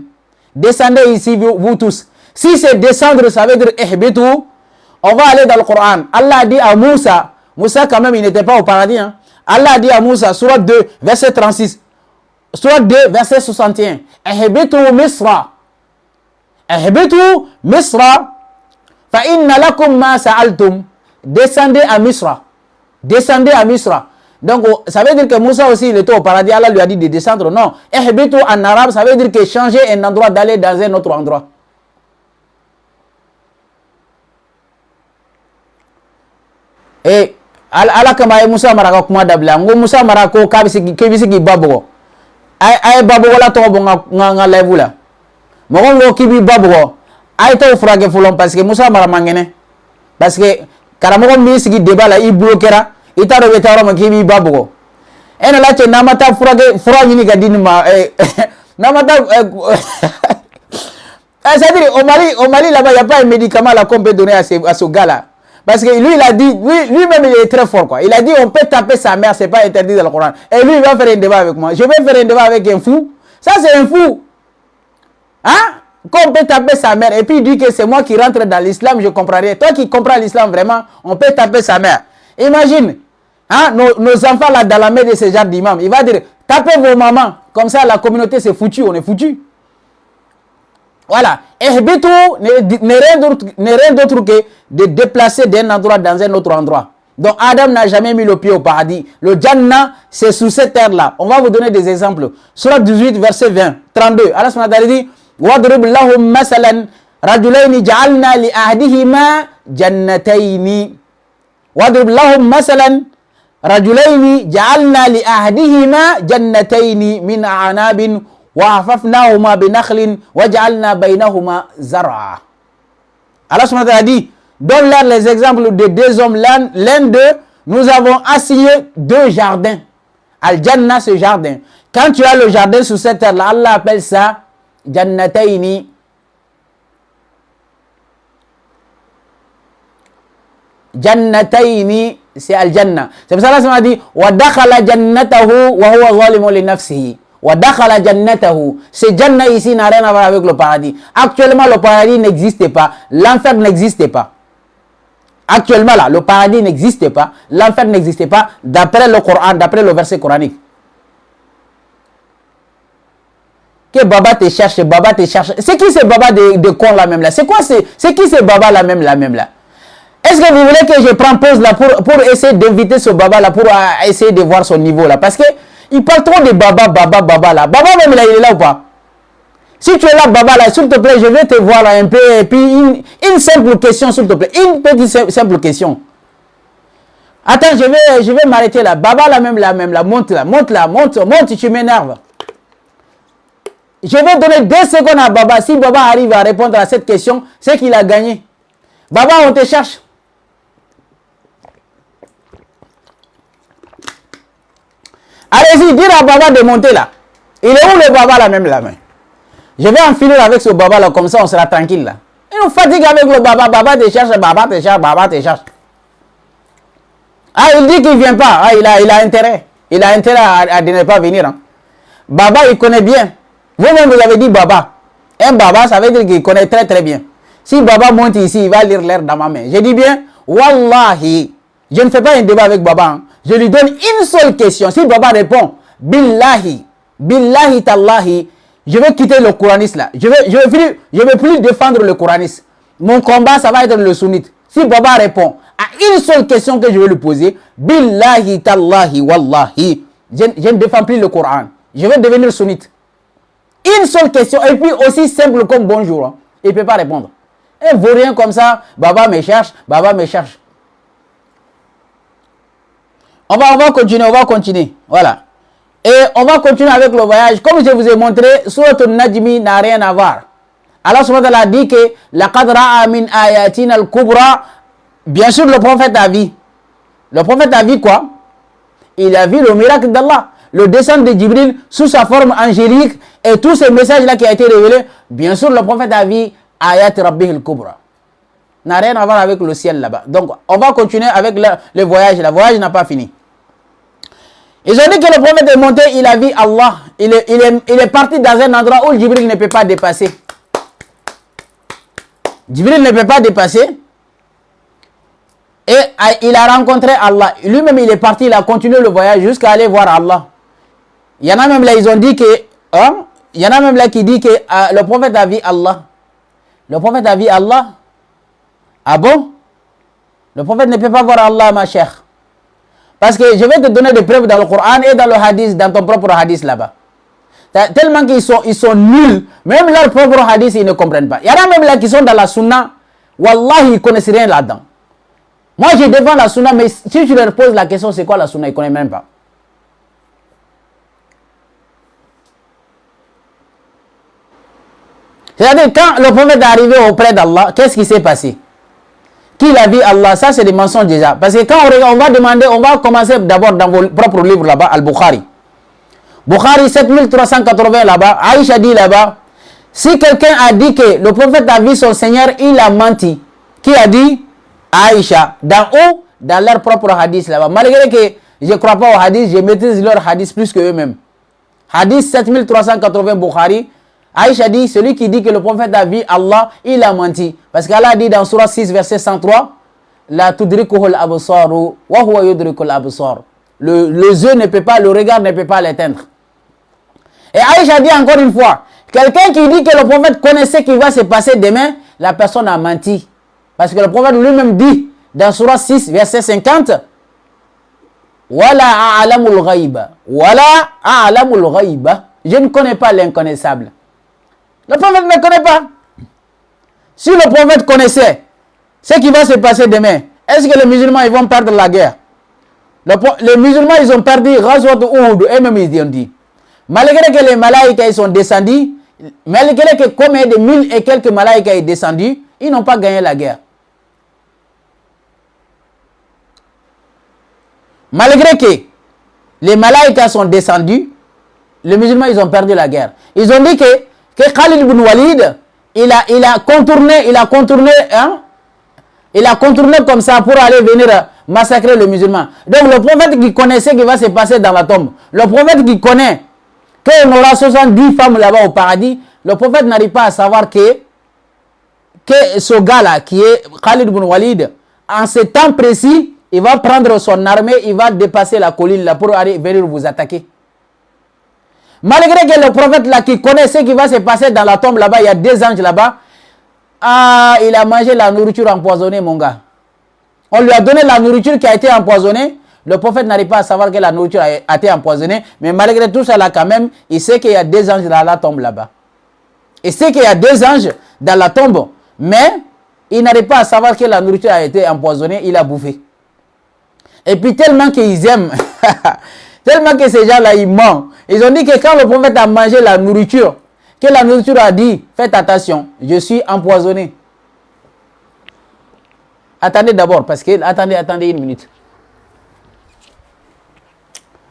Speaker 1: Descendez ici, vous tous. Si c'est descendre, ça veut dire ihbitu. On va aller dans le Coran. Allah a dit à Moussa, Moussa quand même, il n'était pas au paradis. Hein. Allah a dit à Moussa, Surat 2, verset 36. Surat 2, verset 61. Ihbitu Misra. Ihbitu Misra. Fa inna lakum ma sa'altum. Descendez à Misra. Descendez à Misra. Donc, ça veut dire que Moussa aussi, il était au paradis. Allah lui a dit de descendre. Non. Ihbitu en arabe, ça veut dire que changer un endroit, d'aller dans un autre endroit. Et Allah kama Moussa marako kuma dabla. Moussa marako kabisi ki babo. Ay babo wala to bo nga level la mo ngo kibi babo ay to frage fulon parce que Moussa mara mangene parce que karamo mi sigi débat la i bloquera ita do betaro mo kibi babo ena la che namata frage ni gadini ma namata c'est-à-dire au Mali là-bas il n'y a pas un médicament là qu'on peut donner à ce gars là. Parce que lui, il a dit, lui-même, il est très fort, quoi. Il a dit, on peut taper sa mère, c'est pas interdit dans le Coran. Et lui, il va faire un débat avec moi. Je vais faire un débat avec un fou. Ça, c'est un fou. Hein? Qu'on peut taper sa mère. Et puis, il dit que c'est moi qui rentre dans l'islam, je comprends rien. Toi qui comprends l'islam, vraiment, on peut taper sa mère. Imagine, hein, nos enfants, là, dans la main de ce genre d'imam. Il va dire, tapez vos mamans. Comme ça, la communauté, c'est foutu, on est foutu. Voilà. Ihbitu n'est rien d'autre que de déplacer d'un endroit dans un autre endroit. Donc Adam n'a jamais mis le pied au paradis. Le Jannah, c'est sous cette terre-là. On va vous donner des exemples. Surat 18, verset 20, 32. Allah subhanahu wa ta'ala dit وَضْرِبْ لَهُمْ مَثَلًا رَجُلَيْنِ جَعَلْنَا لِأَحْدِهِمَا جَنَّتَيْنِ وَضْرِبْ لَهُمْ مَثَلًا رَجُلَيْنِ جَعَلْنَا لِأَحْدِهِمَا جَنَّتَيْنِ مِنْ أَعْنَابٍ وَحَفَفْنَاهُمَا بِنَخْلٍ وَجَعَلْنَا بَيْنَهُمَا زَرْعًا. Allah subhanahu wa ta'ala dit, donne-leur les exemples de deux hommes. L'un d'eux, nous avons assigné deux jardins. Al-Jannah, ce jardin. Quand tu as le jardin sous cette terre-là, Allah appelle ça Jannatayni. Jannatayni, c'est Al-Jannah. C'est pour ça que Allah dit wa dakhala jannatahu wa huwa zalimun li nafsihi. Wa dakhala jannatahu. Ce Jannah ici n'a rien à voir avec le paradis. Actuellement, le paradis n'existe pas. L'enfer n'existe pas. Actuellement, là, le paradis n'existe pas. L'enfer n'existe pas. D'après le Coran, d'après le verset coranique. Que Baba te cherche, Baba te cherche. C'est qui ce Baba de con là même là? C'est quoi c'est qui ce Baba là même là? Est-ce que vous voulez que je prenne pause là pour essayer d'inviter ce Baba là, pour essayer de voir son niveau là? Parce que il parle trop de Baba là. Baba même là, il est là ou pas? Si tu es là, Baba là, s'il te plaît, je vais te voir là un peu. Et puis une simple question, s'il te plaît. Une petite simple question. Attends, je vais m'arrêter là. Baba là même là, monte, tu m'énerves. Je vais donner 2 secondes à Baba. Si Baba arrive à répondre à cette question, c'est qu'il a gagné. Baba, on te cherche. Allez-y, dire à Baba de monter là. Il est où le Baba là même là? Je vais en finir avec ce Baba là, comme ça on sera tranquille là. Ils nous fatiguent avec le baba. Baba te cherche, baba te cherche, baba te cherche. Ah, il dit qu'il ne vient pas. Ah, il a intérêt. Il a intérêt à ne pas venir. Hein. Baba, il connaît bien. Vous-même, vous avez dit baba. Un baba, ça veut dire qu'il connaît très très bien. Si baba monte ici, il va lire l'air dans ma main. Je dis bien, wallahi, je ne fais pas un débat avec baba. Hein. Je lui donne une seule question. Si baba répond, billahi, billahi tallahi, je vais quitter le coraniste là. Je vais plus défendre le coraniste. Mon combat, ça va être le sunnite. Si baba répond à une seule question que je vais lui poser, billahi tallahi wallahi, je ne défends plus le Coran. Je vais devenir sunnite. Une seule question, et puis aussi simple comme bonjour. Hein. Il ne peut pas répondre. Un vaurien comme ça, baba me cherche, baba me cherche. On va continuer. Voilà. Et on va continuer avec le voyage. Comme je vous ai montré, Surat al-Najmi n'a rien à voir. Allah subhanahu wa ta'ala dit que laqad ra'a min ayatina al-kubra. Bien sûr, le prophète a vu. Le prophète a vu quoi? Il a vu le miracle d'Allah. Le descendre de Jibril sous sa forme angélique et tous ces messages-là qui ont été révélés. Bien sûr, le prophète a vu ayat rabbih al-kubra. N'a rien à voir avec le ciel là-bas. Donc, on va continuer avec le voyage. Le voyage n'a pas fini. Ils ont dit que le prophète est monté, il a vu Allah. Il est parti dans un endroit où Jibril ne peut pas dépasser. Jibril ne peut pas dépasser. Et il a rencontré Allah. Lui-même, il est parti, il a continué le voyage jusqu'à aller voir Allah. Il y en a même là, ils ont dit que... Hein, il y en a même là qui dit que le prophète a vu Allah. Le prophète a vu Allah. Ah bon? Le prophète ne peut pas voir Allah, ma chère. Parce que je vais te donner des preuves dans le Coran et dans le hadith, dans ton propre hadith là-bas. Tellement qu'ils sont nuls, même leur propre hadith, ils ne comprennent pas. Il y en a même là qui sont dans la sunna, wallah, ils ne connaissent rien là-dedans. Moi, je défends la sunna, mais si tu leur poses la question, c'est quoi la sunna, ils ne connaissent même pas. C'est-à-dire, quand le prophète est arrivé auprès d'Allah, qu'est-ce qui s'est passé? Qui l'a vu Allah? Ça, c'est des mensonges déjà. Parce que quand on va demander, on va commencer d'abord dans vos propres livres là-bas, Al-Bukhari. Bukhari 7380 là-bas, Aïcha dit là-bas, si quelqu'un a dit que le prophète a vu son Seigneur, il a menti. Qui a dit? Aïcha. Dans où? Dans leur propre hadith là-bas. Malgré que je ne crois pas au hadith, je maîtrise leur hadith plus que eux-mêmes. Hadith 7380 Bukhari. Aïcha dit, celui qui dit que le prophète a vu Allah, il a menti. Parce qu'Allah dit dans Surah 6, verset 103, La tudrikuhul absaru wa huwa yudrikul absar. Le yeux ne peut pas, le regard ne peut pas l'éteindre. Et Aïcha dit encore une fois, quelqu'un qui dit que le prophète connaissait ce qui va se passer demain, la personne a menti. Parce que le prophète lui-même dit, dans Surah 6, verset 50, Wala a'lamul ghaiba. Wala a'lamul ghaiba. Je ne connais pas l'inconnaissable. Le prophète ne connaît pas. Si le prophète connaissait ce qui va se passer demain, est-ce que les musulmans ils vont perdre la guerre? Les musulmans ils ont perdu Ghazwat Uhud, et même ils ont dit. Malgré que les malaïkas ils sont descendus, malgré que combien de mille et quelques malaïkas sont descendus, ils n'ont pas gagné la guerre. Malgré que les malaïkas sont descendus, les musulmans ils ont perdu la guerre. Ils ont dit que Khalid ibn Walid, il a contourné comme ça pour aller venir massacrer les musulmans. Donc le prophète qui connaissait ce qui va se passer dans la tombe, le prophète qui connaît qu'on aura 70 femmes là-bas au paradis, le prophète n'arrive pas à savoir que ce gars-là, qui est Khalid ibn Walid, en ce temps précis, il va prendre son armée, il va dépasser la colline là pour aller venir vous attaquer. Malgré que le prophète là qui connaissait ce qui va se passer dans la tombe là-bas, il y a des anges là-bas. Ah, il a mangé la nourriture empoisonnée, mon gars. On lui a donné la nourriture qui a été empoisonnée. Le prophète n'arrive pas à savoir que la nourriture a été empoisonnée. Mais malgré tout ça là quand même, il sait qu'il y a des anges dans la tombe là-bas. Il sait qu'il y a des anges dans la tombe. Mais il n'arrive pas à savoir que la nourriture a été empoisonnée. Il a bouffé. Et puis tellement qu'ils aiment, tellement que ces gens-là, ils mentent. Ils ont dit que quand le prophète a mangé la nourriture, que la nourriture a dit, faites attention, je suis empoisonné. Attendez d'abord, parce que, attendez une minute.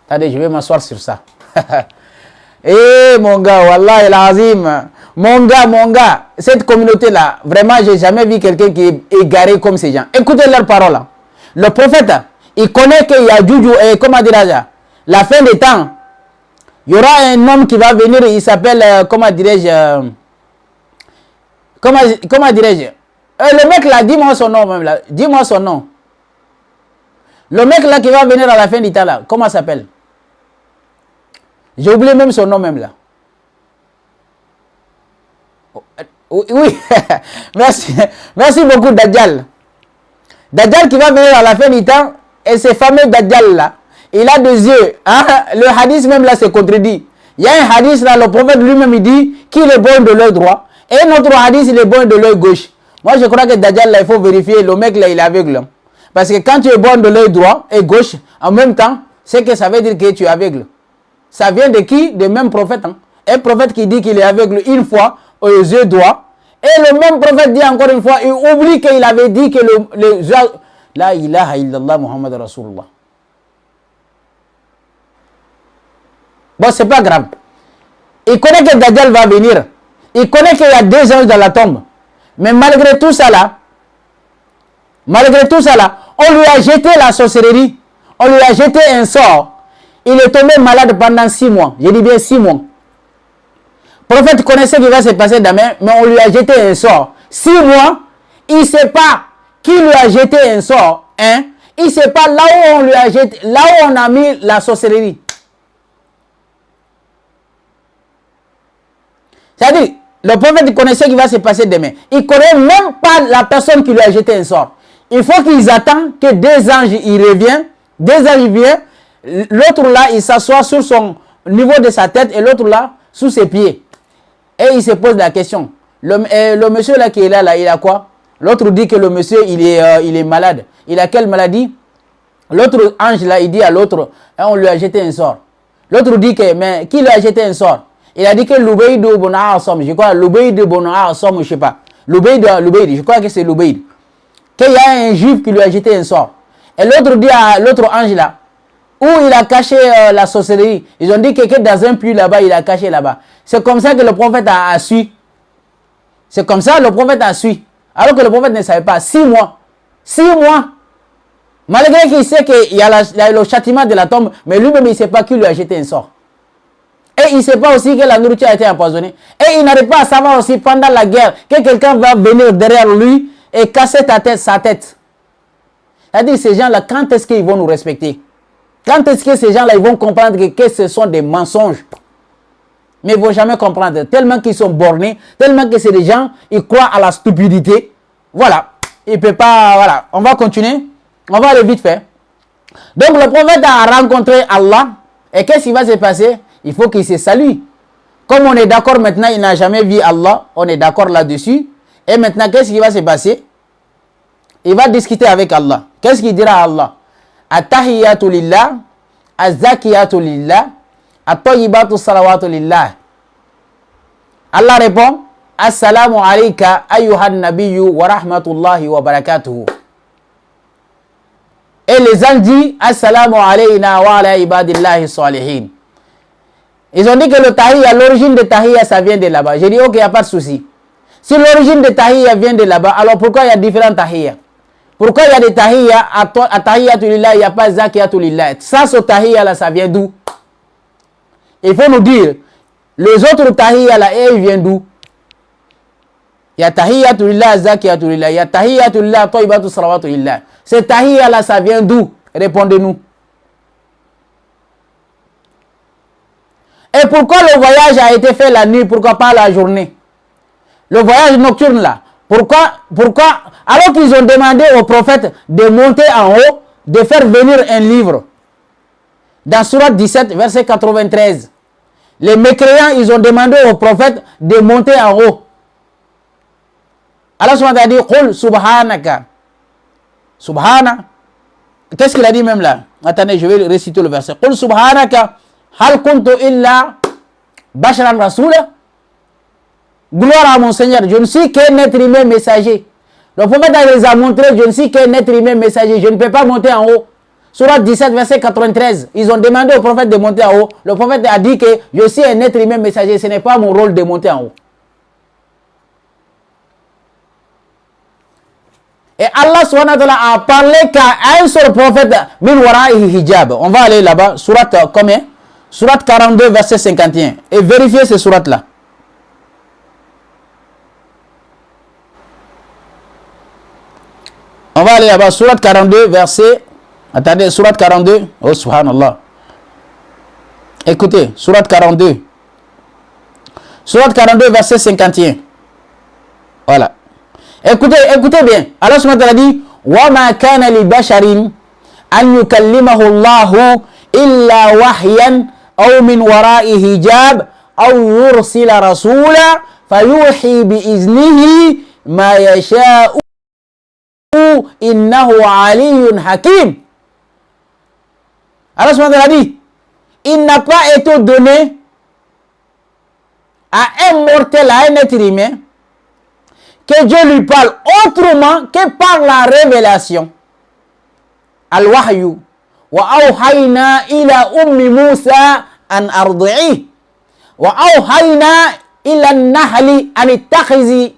Speaker 1: Attendez, je vais m'asseoir sur ça. Eh mon gars, wallah el azim. Mon gars, cette communauté-là, vraiment, j'ai jamais vu quelqu'un qui est égaré comme ces gens. Écoutez leurs paroles. Le prophète, il connaît qu'il y a Juju, et comment dirais-je, la fin des temps. Il y aura un homme qui va venir, il s'appelle, comment dirais-je, comment dirais-je, le mec là, dis-moi son nom même là, dis-moi son nom. Le mec là qui va venir à la fin du temps là, comment il s'appelle? J'ai oublié même son nom même là. Oui, merci, merci beaucoup Dajjal. Dajjal qui va venir à la fin du temps, et ce fameux Dajjal là, il a des yeux. Hein? Le hadith même là se contredit. Il y a un hadith là, le prophète lui-même il dit qu'il est bon de l'œil droit, et notre hadith il est bon de l'œil gauche. Moi je crois que Dajjal là, il faut vérifier, le mec là il est aveugle. Parce que quand tu es bon de l'œil droit et gauche, en même temps, c'est que ça veut dire que tu es aveugle. Ça vient de qui? De même prophète. Hein? Un prophète qui dit qu'il est aveugle une fois aux yeux droits. Et le même prophète dit encore une fois, il oublie qu'il avait dit que les yeux... La ilaha illallah Muhammad Rasulullah. Bon, c'est pas grave. Il connaît que Dajjal va venir. Il connaît qu'il y a 2 anges dans la tombe. Mais malgré tout ça là, on lui a jeté la sorcellerie. On lui a jeté un sort. Il est tombé malade pendant 6 mois. Je dis bien 6 mois. Le prophète connaissait ce qui va se passer demain, mais on lui a jeté un sort. 6 mois, il ne sait pas qui lui a jeté un sort. Hein? Il ne sait pas là où on lui a jeté, là où on a mis la sorcellerie. C'est-à-dire, le prophète connaissait ce qui va se passer demain. Il ne connaît même pas la personne qui lui a jeté un sort. Il faut qu'ils attendent que 2 anges y reviennent. 2 anges viennent. L'autre là, il s'assoit sur son niveau de sa tête et l'autre là, sous ses pieds. Et il se pose la question. Le monsieur là qui est là, il a quoi? L'autre dit que le monsieur, il est malade. Il a quelle maladie? L'autre ange là, il dit à l'autre, on lui a jeté un sort. L'autre dit que, mais qui lui a jeté un sort? Il a dit que Loubeïd Bona Assom, je crois, Loubeïd Bona Assom, je sais pas. Loubeïd, je crois que c'est Loubeïd. Qu'il y a un juif qui lui a jeté un sort. Et l'autre dit à l'autre ange là, où il a caché la sorcellerie. Ils ont dit que dans un puits là-bas, il a caché là-bas. C'est comme ça que le prophète a su. C'est comme ça que le prophète a su. Alors que le prophète ne savait pas. 6 mois. 6 mois. Malgré qu'il sait qu'il y a le châtiment de la tombe, mais lui-même, il ne sait pas qui lui a jeté un sort. Et il ne sait pas aussi que la nourriture a été empoisonnée. Et il n'arrive pas à savoir aussi pendant la guerre que quelqu'un va venir derrière lui et casser sa tête. C'est-à-dire, ces gens-là, quand est-ce qu'ils vont nous respecter? Quand est-ce que ces gens-là, ils vont comprendre que ce sont des mensonges? Mais ils ne vont jamais comprendre. Tellement qu'ils sont bornés, tellement que c'est des gens, ils croient à la stupidité. Voilà. Il ne peut pas... Voilà. On va continuer. On va aller vite fait. Donc, le prophète a rencontré Allah. Et qu'est-ce qui va se passer? Il faut qu'il se salue. Comme on est d'accord maintenant, il n'a jamais vu Allah. On est d'accord là-dessus. Et maintenant, qu'est-ce qui va se passer? Il va discuter avec Allah. Qu'est-ce qu'il dira à Allah? At-tahiyyatu lillah, az-zakiyatu lillah, at-tayyibatu salawatu lillah. Allah répond, Assalamu alayka ayyuhan nabiyyu wa rahmatullahi wa barakatuhu. Et les gens disent, Assalamu alayna wa ala ibadillahi salihin. Ils ont dit que le tahiyya, l'origine de tahiyya, ça vient de là-bas. J'ai dit, ok, il n'y a pas de souci. Si l'origine de tahiyya vient de là-bas, alors pourquoi il y a différents tahiyya? Pourquoi il y a des tahiyya, à tahiyyatu lillah, il n'y a pas zakiyatu lillah? Ça, ce tahiyya là, ça vient d'où? Il faut nous dire, les autres tahiyya là, ils viennent d'où? Il y a tahiyyatu lillah, zakiyatu lillah, il y a tahiyyatu lillah, tayyibatu salawatu lillah. Ces tahiyya là, ça vient d'où? Répondez-nous. Et pourquoi le voyage a été fait la nuit? Pourquoi pas la journée? Le voyage nocturne là. Pourquoi alors qu'ils ont demandé au prophète de monter en haut, de faire venir un livre. Dans Surat 17, verset 93. Les mécréants, ils ont demandé au prophète de monter en haut. Allah subhanahu a dit, Qul subhanaka. Subhana. Qu'est-ce qu'il a dit même là? Attendez, je vais réciter le verset. Qul subhanaka. Hal kuntu illa basharan rasula. Gloire à mon Seigneur, je ne suis qu'un être humain messager. Le prophète les a montré, je ne suis qu'un être humain messager, je ne peux pas monter en haut. Surat 17, verset 93. Ils ont demandé au prophète de monter en haut. Le prophète a dit que je suis un être humain messager. Ce n'est pas mon rôle de monter en haut. Et Allah subhanahu wa ta'ala a parlé qu'à un seul prophète, min wara'ihi hijab. On va aller là-bas. Surat combien? Surat 42, verset 51. Et vérifiez ce surat-là. On va aller là-bas. Surat 42, verset... Attendez, surat 42. Oh, subhanallah. Écoutez, surat 42. Surat 42, verset 51. Voilà. Écoutez bien. Allah subhanahu wa ta'ala dit wa ma kana li basharin an yukallimahu Allah illa wahyan aw min wara'i hijab aw yursila rasula fayuhi bi iznihi ma yasha'u innahu aliyyun hakim. Allah subhanahu wa ta'ala dit il n'a pas été donné à un mortel, à un être humain, que Dieu lui parle autrement que par la révélation. Al-Wahyu. Wa awhayna ila ummi Musa an ardi'i. Wa awhayna ila an-nahli an ittakhizi.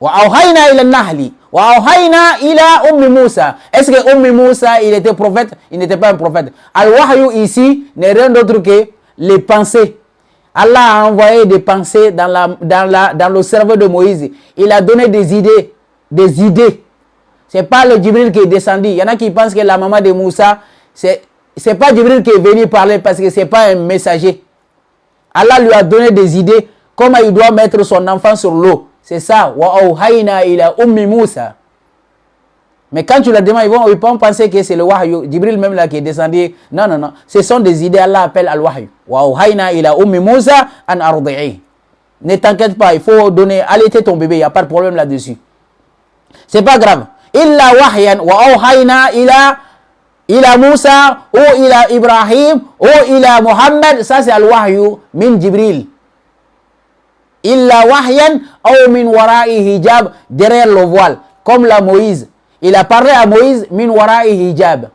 Speaker 1: Wa awhayna ila an-nahli. Wa awhayna ila ummi Musa. Est-ce que ummi Musa, il était prophète? Il n'était pas un prophète. Al-Wahyu ici n'est rien d'autre que les pensées. Allah a envoyé des pensées dans le cerveau de Moïse. Il a donné des idées. Des idées. Ce n'est pas le Jibril qui est descendu. Il y en a qui pensent que la maman de Moussa, c'est pas Jibril qui est venu parler parce que ce n'est pas un messager. Allah lui a donné des idées. Comment il doit mettre son enfant sur l'eau. C'est ça. Wa awhayna ila ummi Moussa. Mais quand tu la demandes, ils vont penser que c'est le wahyu. Jibril même là qui est descendu. Non, non, non. Ce sont des idées. Allah appelle al-wahyu. Wa awhayna ila ummi Musa an ardi'i. Ne t'inquiète pas, il faut donner, allaiter ton bébé. Il n'y a pas de problème là-dessus. C'est pas grave. Illa wahyan wa awhayna ila Musa ou ila Ibrahim ou ila Muhammad. Ça c'est al-wahyu min Jibril. Illa wahyan ou min wara'i hijab. Derrière le voile. Comme la Moïse. Il a parlé à Moïse, min wara'i hijab.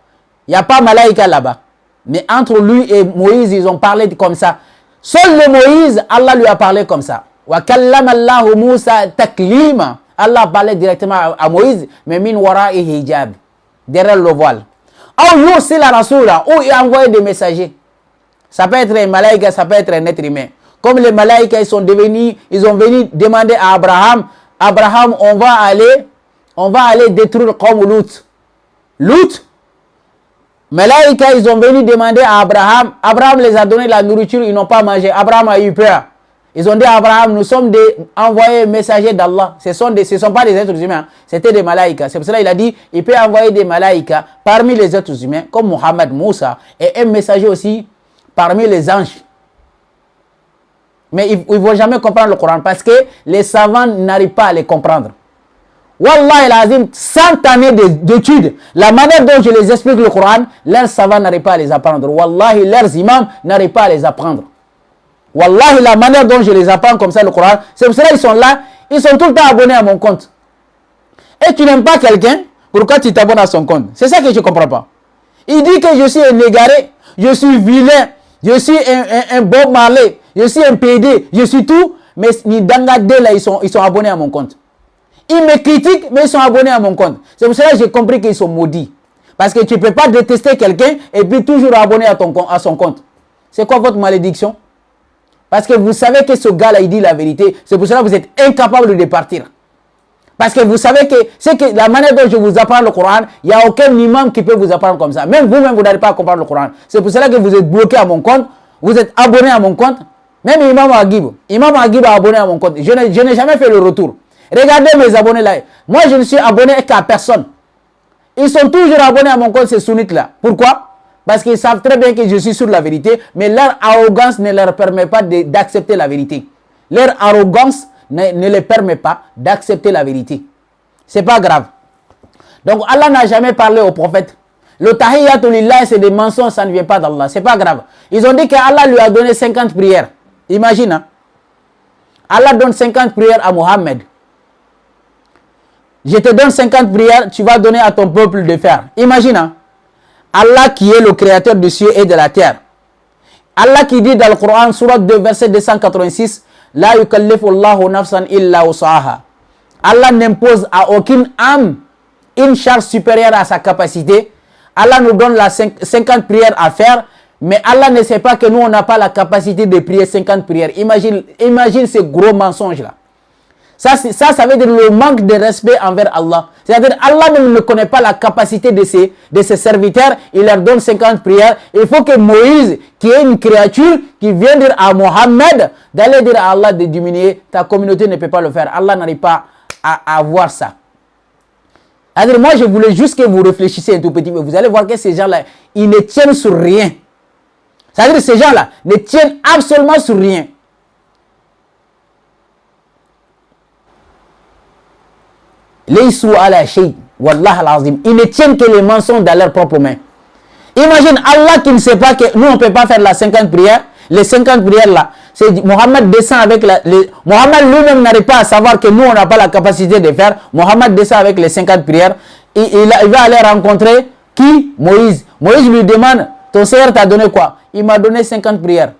Speaker 1: Il n'y a pas malaïka là-bas. Mais entre lui et Moïse, ils ont parlé comme ça. Seul le Moïse, Allah lui a parlé comme ça. Wa kallama Allahu Musa taklima. Allah parlait directement à Moïse, mais min wara'i hijab. Derrière le voile. Ou yursila rasula, ou il a envoyé des messagers. Ça peut être un malaïka, ça peut être un être humain. Comme les malaïkas, ils ont venu demander à Abraham, Abraham, on va aller détruire comme Lut. Lut, Malaïka, ils ont venu demander à Abraham. Abraham les a donné la nourriture, ils n'ont pas mangé. Abraham a eu peur. Ils ont dit à Abraham, nous sommes des envoyés messagers d'Allah. Ce ne sont pas des êtres humains, c'était des malaïkas. C'est pour cela qu'il a dit, il peut envoyer des malaïkas parmi les êtres humains, comme Mohammed, Moussa, et un messager aussi parmi les anges. Mais ils ne vont jamais comprendre le Coran parce que les savants n'arrivent pas à les comprendre. Wallah el Azim, 100 années d'études, la manière dont je les explique le Coran, leurs savants n'arrivent pas à les apprendre. Wallahi, leurs imams n'arrivent pas à les apprendre. Wallahi, la manière dont je les apprends comme ça le Coran, c'est pour cela qu'ils sont là, ils sont tout le temps abonnés à mon compte. Et tu n'aimes pas quelqu'un, pourquoi tu t'abonnes à son compte? C'est ça que je ne comprends pas. Il dit que je suis un égaré, je suis vilain, je suis un Bob Marley, je suis un PD, je suis tout, mais ni Dangadé là, ils sont abonnés à mon compte. Ils me critiquent, mais ils sont abonnés à mon compte. C'est pour cela que j'ai compris qu'ils sont maudits. Parce que tu ne peux pas détester quelqu'un et puis toujours abonner à son compte. C'est quoi votre malédiction? Parce que vous savez que ce gars-là, il dit la vérité. C'est pour cela que vous êtes incapable de partir. Parce que vous savez que c'est que la manière dont je vous apprends le Coran, il n'y a aucun imam qui peut vous apprendre comme ça. Même vous-même, vous n'arrivez pas à comprendre le Coran. C'est pour cela que vous êtes bloqué à mon compte. Vous êtes abonné à mon compte. Même Imam Agib. Imam Agib a abonné à mon compte. Je n'ai jamais fait le retour. Regardez mes abonnés là. Moi, je ne suis abonné qu'à personne. Ils sont toujours abonnés à mon compte, ces sunnites là. Pourquoi? Parce qu'ils savent très bien que je suis sur la vérité, mais leur arrogance ne leur permet pas d'accepter la vérité. Leur arrogance ne les permet pas d'accepter la vérité. C'est pas grave. Donc Allah n'a jamais parlé au prophète. Le tahiyyatu lillah, c'est des mensonges, ça ne vient pas d'Allah. C'est pas grave. Ils ont dit qu'Allah lui a donné 50 prières. Imagine. Hein? Allah donne 50 prières à Mohammed. je te donne 50 prières, tu vas donner à ton peuple de faire. Imagine, hein? Allah qui est le créateur du ciel et de la terre. Allah qui dit dans le Coran, Surat 2, verset 286, La yukallifu Allahu nafsan illa usaha. Allah n'impose à aucune âme une charge supérieure à sa capacité. Allah nous donne la 50 prières à faire, mais Allah ne sait pas que nous, on n'a pas la capacité de prier 50 prières. Imagine ce gros mensonge-là. Ça veut dire le manque de respect envers Allah. C'est-à-dire Allah même ne connaît pas la capacité de ses serviteurs. Il leur donne 50 prières. Il faut que Moïse, qui est une créature, qui vient dire à Mohammed, d'aller dire à Allah de diminuer. Ta communauté ne peut pas le faire. Allah n'arrive pas à voir ça. C'est-à-dire moi, je voulais juste que vous réfléchissiez un tout petit peu. Vous allez voir que ces gens-là, ils ne tiennent sur rien. C'est-à-dire que ces gens-là ne tiennent absolument sur rien. Wallah al-azim. Ils ne tiennent que les mensonges dans leurs propres mains. Imagine Allah qui ne sait pas que nous on ne peut pas faire la 50 prières. Les 50 prières là, c'est Mohammed descend avec Mohammed lui-même n'arrive pas à savoir que nous on n'a pas la capacité de faire. Mohammed descend avec les 50 prières. Il va aller rencontrer qui? Moïse. Moïse lui demande, ton Seigneur t'a donné quoi? Il m'a donné 50 prières.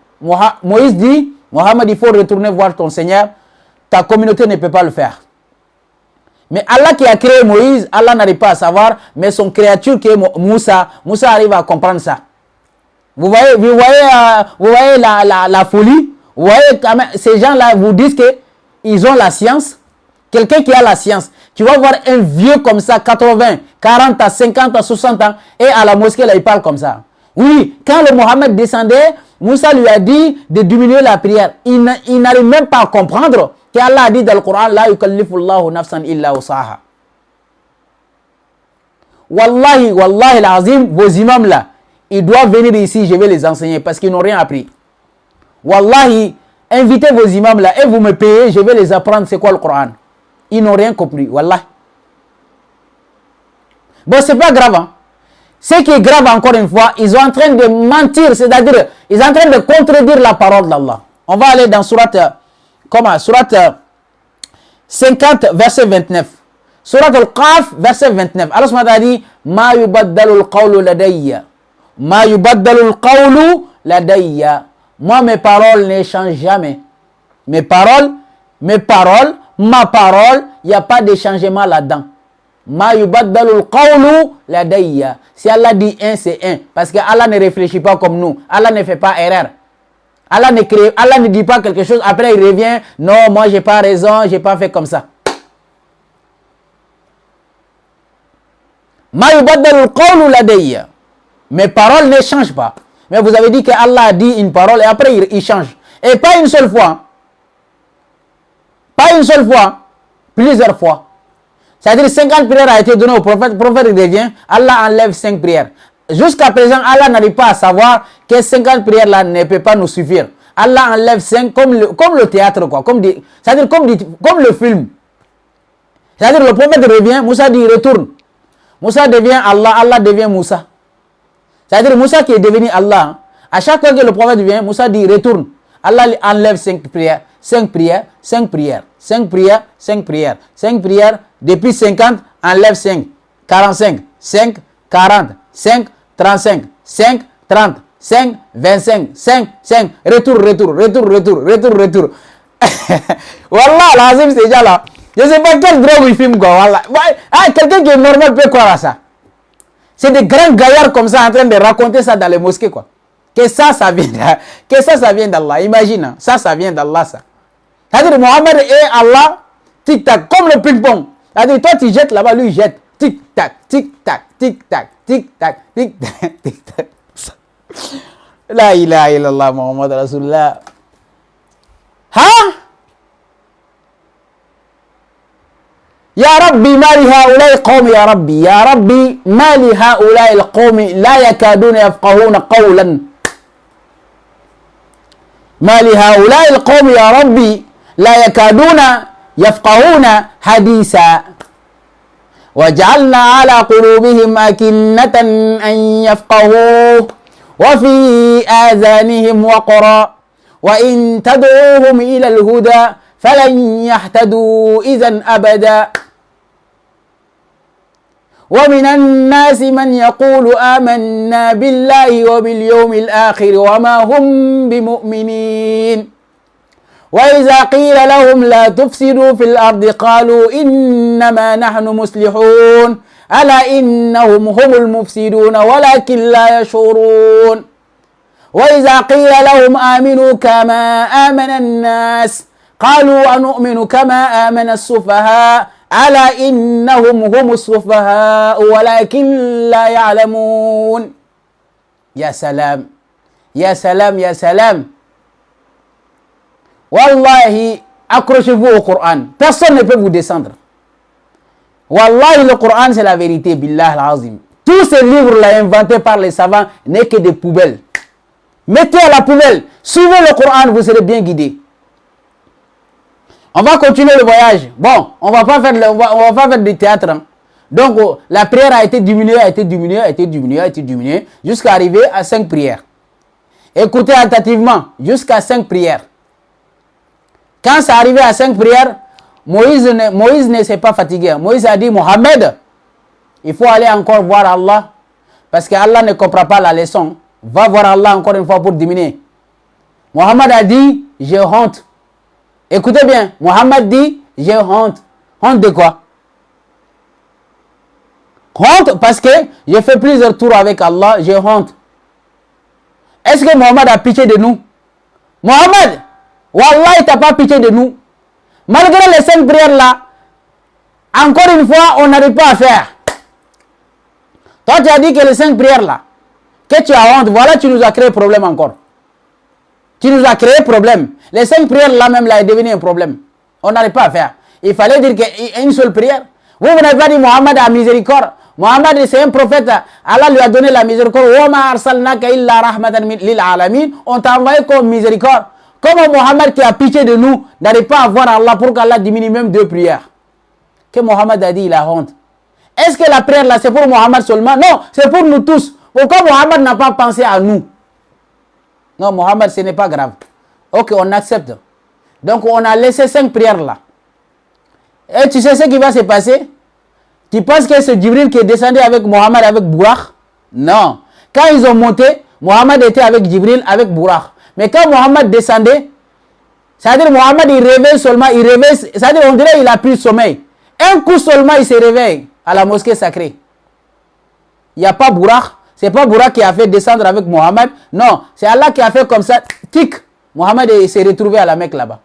Speaker 1: Moïse dit, Mohammed, il faut retourner voir ton Seigneur. Ta communauté ne peut pas le faire. Mais Allah qui a créé Moïse, Allah n'arrive pas à savoir, mais son créature qui est Moussa arrive à comprendre ça. Vous voyez la folie? Vous voyez quand même, ces gens-là vous disent qu'ils ont la science. Quelqu'un qui a la science. Tu vas voir un vieux comme ça, 80, 40 à 50 à 60 ans, et à la mosquée, là, il parle comme ça. Oui, quand le Mohammed descendait, Moussa lui a dit de diminuer la prière. Il n'arrive même pas à comprendre qu'Allah a dit dans le Coran, La yukallifu Allahu nafsan illa usaha. Wallahi, wallahi l'azim, vos imams là, ils doivent venir ici, je vais les enseigner parce qu'ils n'ont rien appris. Wallahi, invitez vos imams là et vous me payez, je vais les apprendre c'est quoi le Coran. Ils n'ont rien compris, wallahi. Bon, c'est pas grave, hein. Ce qui est grave encore une fois, ils sont en train de mentir, c'est-à-dire, ils sont en train de contredire la parole d'Allah. On va aller dans Surat 50, verset 29. Surat Al-Qaf, verset 29. Allah subhanahu wa ta'ala dit, Ma yubaddalu al-qawlu ladayya. Ma yubaddalu al-qawlu ladayya. Moi, mes paroles ne changent jamais. Mes paroles, ma parole, il n'y a pas de changement là-dedans. Ma yubaddalu al-qawlu ladayya. Si Allah dit un, c'est un. Parce que Allah ne réfléchit pas comme nous. Allah ne fait pas erreur. Allah ne dit pas quelque chose, après il revient, non, moi j'ai pas raison, j'ai pas fait comme ça. Ma yubaddalu al-qawlu ladayya. Mes paroles ne changent pas. Mais vous avez dit que Allah a dit une parole et après il change. Et pas une seule fois. Pas une seule fois. Plusieurs fois. C'est-à-dire 50 prières a été donné au prophète. Le prophète revient. Allah enlève 5 prières. Jusqu'à présent, Allah n'arrive pas à savoir que 50 prières là ne peut pas nous suffire. Allah enlève 5 comme le théâtre, quoi. C'est-à-dire comme le film. C'est-à-dire le prophète revient, Moussa dit retourne. Moussa devient Allah, Allah devient Moussa. C'est-à-dire Moussa qui est devenu Allah. À chaque fois que le prophète vient, Moussa dit retourne. Allah enlève 5 prières. 5 prières, 5 prières, 5 prières, 5 prières, 5 prières. Depuis 50, enlève 5. 45, 5, 40, 5, 35, 5, 30, 5, 25, 5, 5. Retour. Wallah, l'azim, ces gens-là. Je ne sais pas quel drogue ils filment, quoi. Wallah. Quelqu'un qui est normal peut croire à ça. C'est des grands gaillards comme ça en train de raconter ça dans les mosquées, quoi. Que ça vient d'Allah. Imagine, ça vient d'Allah, ça. C'est-à-dire, Mohammed et Allah, tic-tac, comme le ping-pong. C'est-à-dire, toi, tu jettes là-bas, lui, il jette. Tic-tac, tic-tac, tic-tac, tic-tac, tic-tac, tic-tac. La ilaha illallah, Muhammad Rasulullah. يا ربي ما لهؤلاء القوم يا ربي ما لهؤلاء القوم لا يكادون يفقهون قولا ما لهؤلاء القوم يا ربي لا يكادون يفقهون حديثا وجعلنا على قلوبهم أكنة أن يفقهوه وفي آذانهم وقرا وإن تدعوهم إلى الهدى فلن يهتدوا إذا أبدا ومن الناس من يقول آمنا بالله وباليوم الآخر وما هم بمؤمنين وإذا قيل لهم لا تفسدوا في الأرض قالوا إنما نحن مصلحون ألا إنهم هم المفسدون ولكن لا يشعرون وإذا قيل لهم آمنوا كما آمن الناس قالوا أنؤمن كما آمن السفهاء ألا إنهم هم السفهاء ولكن لا يعلمون. يا سلام يا سلام يا سلام. Wallahi, accrochez-vous au Coran. Personne ne peut vous descendre. Wallahi, le Coran, c'est la vérité. Billah al-Azim. Tous ces livres-là inventés par les savants n'est que des poubelles. Mettez à la poubelle. Suivez le Coran, vous serez bien guidés. On va continuer le voyage. Bon, on va pas faire du théâtre. Hein. Donc, la prière a été diminuée, jusqu'à arriver à 5 prières. Écoutez attentivement, jusqu'à 5 prières. Quand c'est arrivé à 5 prières, Moïse ne s'est pas fatigué. Moïse a dit, Mohamed, il faut aller encore voir Allah. Parce que Allah ne comprend pas la leçon. Va voir Allah encore une fois pour diminuer. Mohamed a dit, j'ai honte. Écoutez bien, Mohamed dit, j'ai honte. Honte de quoi? Honte parce que j'ai fait plusieurs tours avec Allah, j'ai honte. Est-ce que Mohamed a pitié de nous? Mohamed, Wallah, il t'a pas pitié de nous. Malgré les 5 prières là, encore une fois, on n'arrive pas à faire. Toi, tu as dit que les 5 prières là, que tu as honte, voilà, tu nous as créé problème encore. Tu nous as créé problème. Les 5 prières là même là est devenu un problème. On n'arrive pas à faire. Il fallait dire qu'une seule prière. Vous n'avez pas dit Mohamed a miséricorde. Mohamed c'est un prophète. Allah lui a donné la miséricorde. On t'a envoyé comme miséricorde. Comment Mohamed qui a pitié de nous n'arrive pas à voir Allah pour qu'Allah diminue même 2 prières? Que Mohamed a dit, il a honte. Est-ce que la prière là c'est pour Mohamed seulement? Non, c'est pour nous tous. Pourquoi Mohamed n'a pas pensé à nous? Non, Mohamed, ce n'est pas grave. Ok, on accepte. Donc on a laissé 5 prières là. Et tu sais ce qui va se passer? Tu penses que c'est Djibril qui est descendu avec Mohamed avec Bourakh? Non. Quand ils ont monté, Mohamed était avec Djibril avec Bourakh. Mais quand Mohamed descendait, c'est-à-dire Mohamed il réveille seulement, c'est-à-dire on dirait il a pris sommeil. Un coup seulement il se réveille à la mosquée sacrée. Il n'y a pas Bourakh, c'est pas Bourakh qui a fait descendre avec Mohamed. Non, c'est Allah qui a fait comme ça, tic. Mohamed s'est retrouvé à la Mecque là-bas.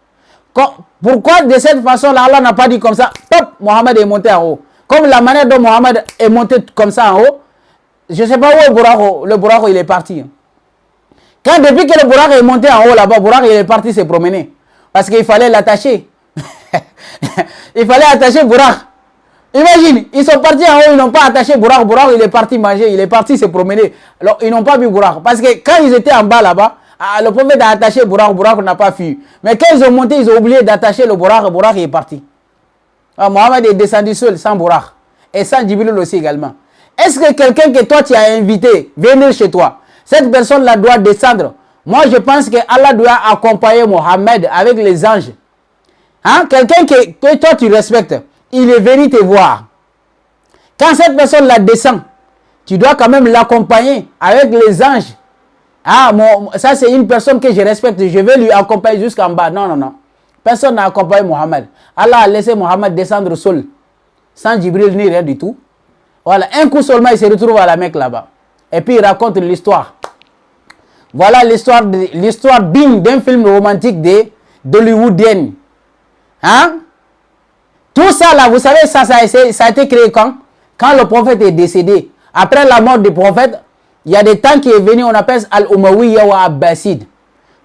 Speaker 1: Pourquoi de cette façon-là, Allah n'a pas dit comme ça, pop, Mohamed est monté en haut. Comme la manière dont Mohamed est monté comme ça en haut, je ne sais pas où est le Bourakh, il est parti. Quand depuis que le Bourakh est monté en haut là-bas, Bourakh il est parti se promener. Parce qu'il fallait l'attacher. Il fallait attacher Bourakh. Imagine, ils sont partis en haut, ils n'ont pas attaché Bourakh. Bourakh il est parti manger, il est parti se promener. Alors ils n'ont pas vu Bourakh. Parce que quand ils étaient en bas là-bas, le prophète a attaché Bourakh, Bourakh n'a pas fui. Mais quand ils ont monté, ils ont oublié d'attacher le Bourakh, Bourakh est parti. Alors, Mohamed est descendu seul, sans Bourakh. Et sans Djibril aussi également. Est-ce que quelqu'un que toi tu as invité, venir chez toi, cette personne-là doit descendre? Moi, je pense que Allah doit accompagner Mohamed avec les anges. Hein? Quelqu'un que toi, tu respectes, il est venu te voir. Quand cette personne-là descend, tu dois quand même l'accompagner avec les anges. Ah, ça, c'est une personne que je respecte. Je vais lui accompagner jusqu'en bas. Non, non, non. Personne n'a accompagné Mohamed. Allah a laissé Mohamed descendre seul. Sans Djibril ni rien du tout. Voilà, un coup seulement, il se retrouve à la Mecque là-bas. Et puis, il raconte l'histoire. Voilà l'histoire digne d'un film romantique d'Hollywoodien. Hein? Tout ça là, vous savez, ça a été créé quand? Quand le prophète est décédé. Après la mort du prophète, il y a des temps qui est venu, on appelle Al-Umayyah ou Abbasid.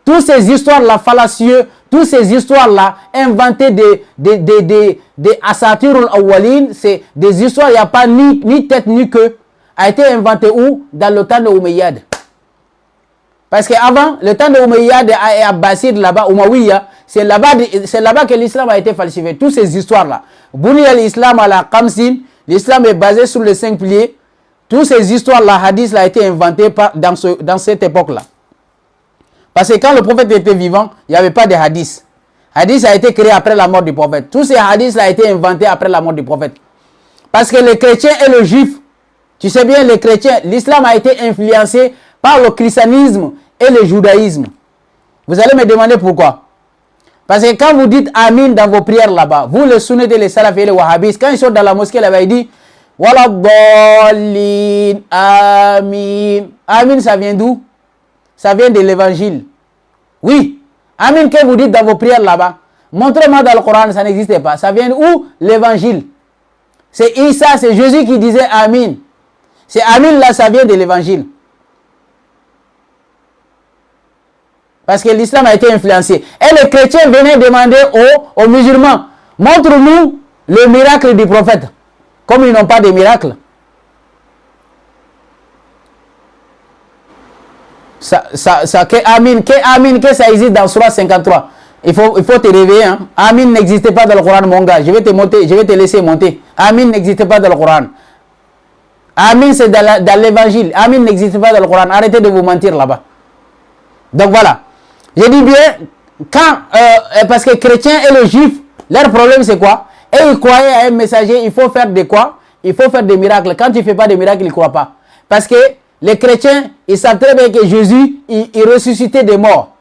Speaker 1: Toutes ces histoires-là fallacieuses, toutes ces histoires-là inventées des Asatirul Awwalin, c'est des histoires, il n'y a pas ni tête ni queue, a été inventé où? Dans le temps de Umayyad. Parce qu'avant, le temps de Umayyad et Abbasid là-bas, Umayyah, c'est là-bas que l'islam a été falsifié. Toutes ces histoires-là. Bouni l'islam à la Kamsin, l'islam est basé sur les 5 piliers. Toutes ces histoires-là, hadith, a été inventé dans cette époque-là. Parce que quand le prophète était vivant, il n'y avait pas de hadith. Hadith a été créé après la mort du prophète. Tous ces hadiths ont été inventés après la mort du prophète. Parce que les chrétiens et le juif, tu sais bien, les chrétiens, l'islam a été influencé par le christianisme et le judaïsme. Vous allez me demander pourquoi. Parce que quand vous dites Amin dans vos prières là-bas, vous les sunnites, les salafis et les wahhabistes, quand ils sont dans la mosquée là-bas, ils disent Wala Bolin, Amin. Amin, ça vient d'où? Ça vient de l'évangile. Oui. Amin que vous dites dans vos prières là-bas, montrez-moi dans le Coran, ça n'existe pas. Ça vient où? L'évangile. C'est Isa, c'est Jésus qui disait Amin. C'est Amin là, ça vient de l'évangile. Parce que l'islam a été influencé. Et les chrétiens venaient demander aux musulmans, montre-nous le miracle du prophète. Comme ils n'ont pas de miracle. Amin, que ça existe dans Surah 53. Il faut te réveiller. Hein? Amin n'existait pas dans le Coran, mon gars. Je vais te laisser monter. Amin n'existait pas dans le Coran. Amin, c'est dans l'évangile. Amin n'existe pas dans le Coran. Arrêtez de vous mentir là-bas. Donc voilà. Je dis bien, parce que les chrétiens et les juifs, leur problème c'est quoi? Et ils croyaient à un messager, il faut faire de quoi? Il faut faire des miracles. Quand tu ne fais pas de miracles, ils ne croient pas. Parce que les chrétiens, ils savent très bien que Jésus, il ressuscitait des morts.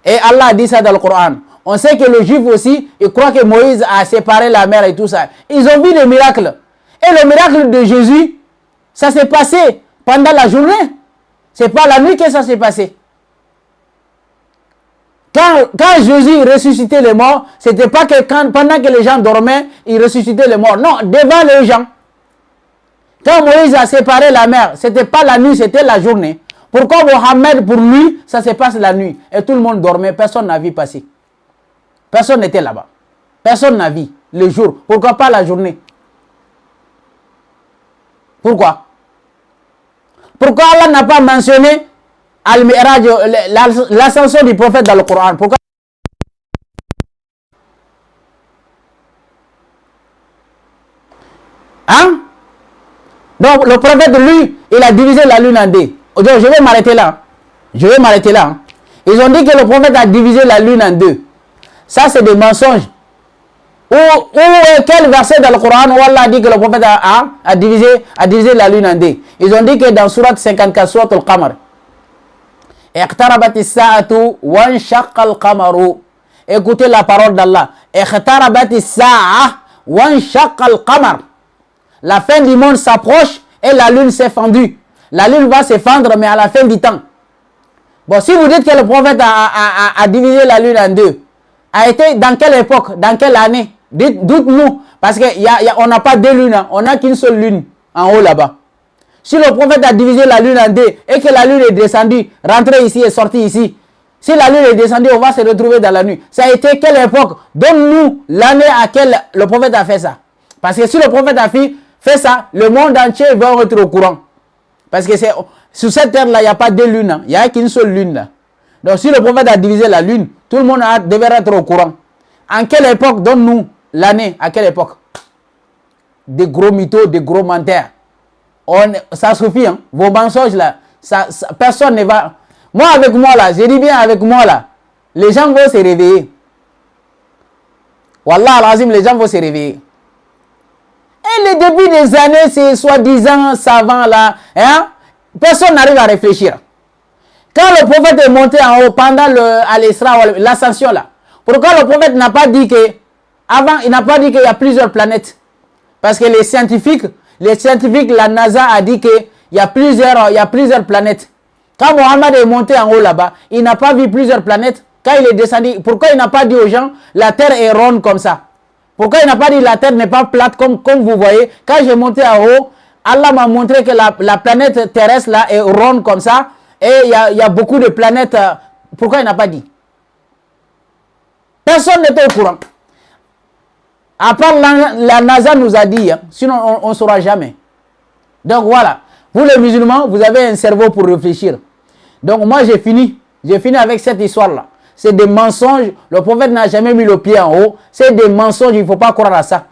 Speaker 1: Et Allah a dit ça dans le Coran. On sait que le juif aussi, il croit que Moïse a séparé la mer et tout ça. Ils ont vu des miracles. Et le miracle de Jésus, ça s'est passé pendant la journée. C'est pas la nuit que ça s'est passé. Quand Jésus ressuscitait les morts, c'était pas que pendant que les gens dormaient, il ressuscitait les morts. Non, devant les gens. Quand Moïse a séparé la mer, c'était pas la nuit, c'était la journée. Pourquoi Mohammed, pour lui, ça se passe la nuit? Et tout le monde dormait, personne n'a vu passer. Personne n'était là-bas. Personne n'a vu le jour. Pourquoi pas la journée? Pourquoi? Pourquoi Allah n'a pas mentionné Al-Mi'raj, l'ascension du prophète dans le Coran? Pourquoi? Hein? Donc le prophète, lui, il a divisé la lune en deux. Donc, je vais m'arrêter là. Je vais m'arrêter là. Ils ont dit que le prophète a divisé la lune en deux. Ça, c'est des mensonges. Quel verset dans le Coran où Allah a dit que le prophète a divisé la lune en deux? Ils ont dit que dans Surat 54, Surat Al-Qamar, écoutez la parole d'Allah. La fin du monde s'approche et la lune s'est fendue. La lune va se fendre, mais à la fin du temps. Bon, si vous dites que le prophète a divisé la lune en deux, a été dans quelle époque, dans quelle année? Dites-nous. Parce qu'on n'a pas deux lunes, hein. On n'a qu'une seule lune en haut là-bas. Si le prophète a divisé la lune en deux et que la lune est descendue, rentrée ici et sortie ici, si la lune est descendue, on va se retrouver dans la nuit. Ça a été quelle époque? Donne-nous l'année à laquelle le prophète a fait ça. Parce que si le prophète a fait ça, le monde entier va être au courant. Parce que sur cette terre-là, il n'y a pas deux lunes. Hein. Il n'y a qu'une seule lune. Là. Donc si le prophète a divisé la lune, tout le monde devrait être au courant. En quelle époque? Donne-nous l'année. À quelle époque? Des gros mythos, des gros menteurs. Ça suffit, hein. Vos mensonges là, personne ne va. Moi avec moi là, je dis bien avec moi là, les gens vont se réveiller. Wallah al-Azim, les gens vont se réveiller. Et le début des années, ces soi-disant savants là, hein, personne n'arrive à réfléchir. Quand le prophète est monté en haut pendant l'ascension là, pourquoi le prophète n'a pas dit que, avant, il n'a pas dit qu'il y a plusieurs planètes? Parce que les scientifiques, la NASA a dit qu'il y a plusieurs planètes. Quand Mohammed est monté en haut là-bas, il n'a pas vu plusieurs planètes. Quand il est descendu, pourquoi il n'a pas dit aux gens, la Terre est ronde comme ça? Pourquoi il n'a pas dit la Terre n'est pas plate comme vous voyez? Quand j'ai monté en haut, Allah m'a montré que la planète terrestre là est ronde comme ça. Et il y a beaucoup de planètes. Pourquoi il n'a pas dit? Personne n'était au courant. À part la NASA nous a dit, hein, sinon on ne saura jamais. Donc voilà, vous les musulmans, vous avez un cerveau pour réfléchir. Donc moi j'ai fini avec cette histoire-là. C'est des mensonges, le prophète n'a jamais mis le pied en haut. C'est des mensonges, il ne faut pas croire à ça.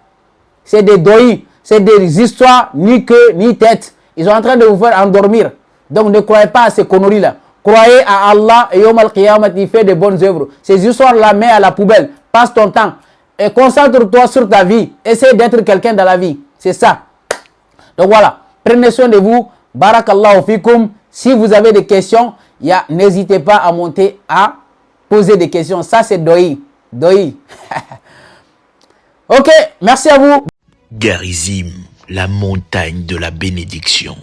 Speaker 1: C'est des doïs, c'est des histoires, ni queue, ni tête. Ils sont en train de vous faire endormir. Donc ne croyez pas à ces conneries-là. Croyez à Allah et Yom al-Qiyamah, il fait de bonnes œuvres. Ces histoires-là, mets à la poubelle. Passe ton temps. Et concentre-toi sur ta vie. Essaye d'être quelqu'un dans la vie. C'est ça. Donc voilà, prenez soin de vous. Barakallahu fikum. Si vous avez des questions, n'hésitez pas à monter, à poser des questions. Ça, c'est Doi. Doi. Ok, merci à vous.
Speaker 2: Garizim, la montagne de la bénédiction.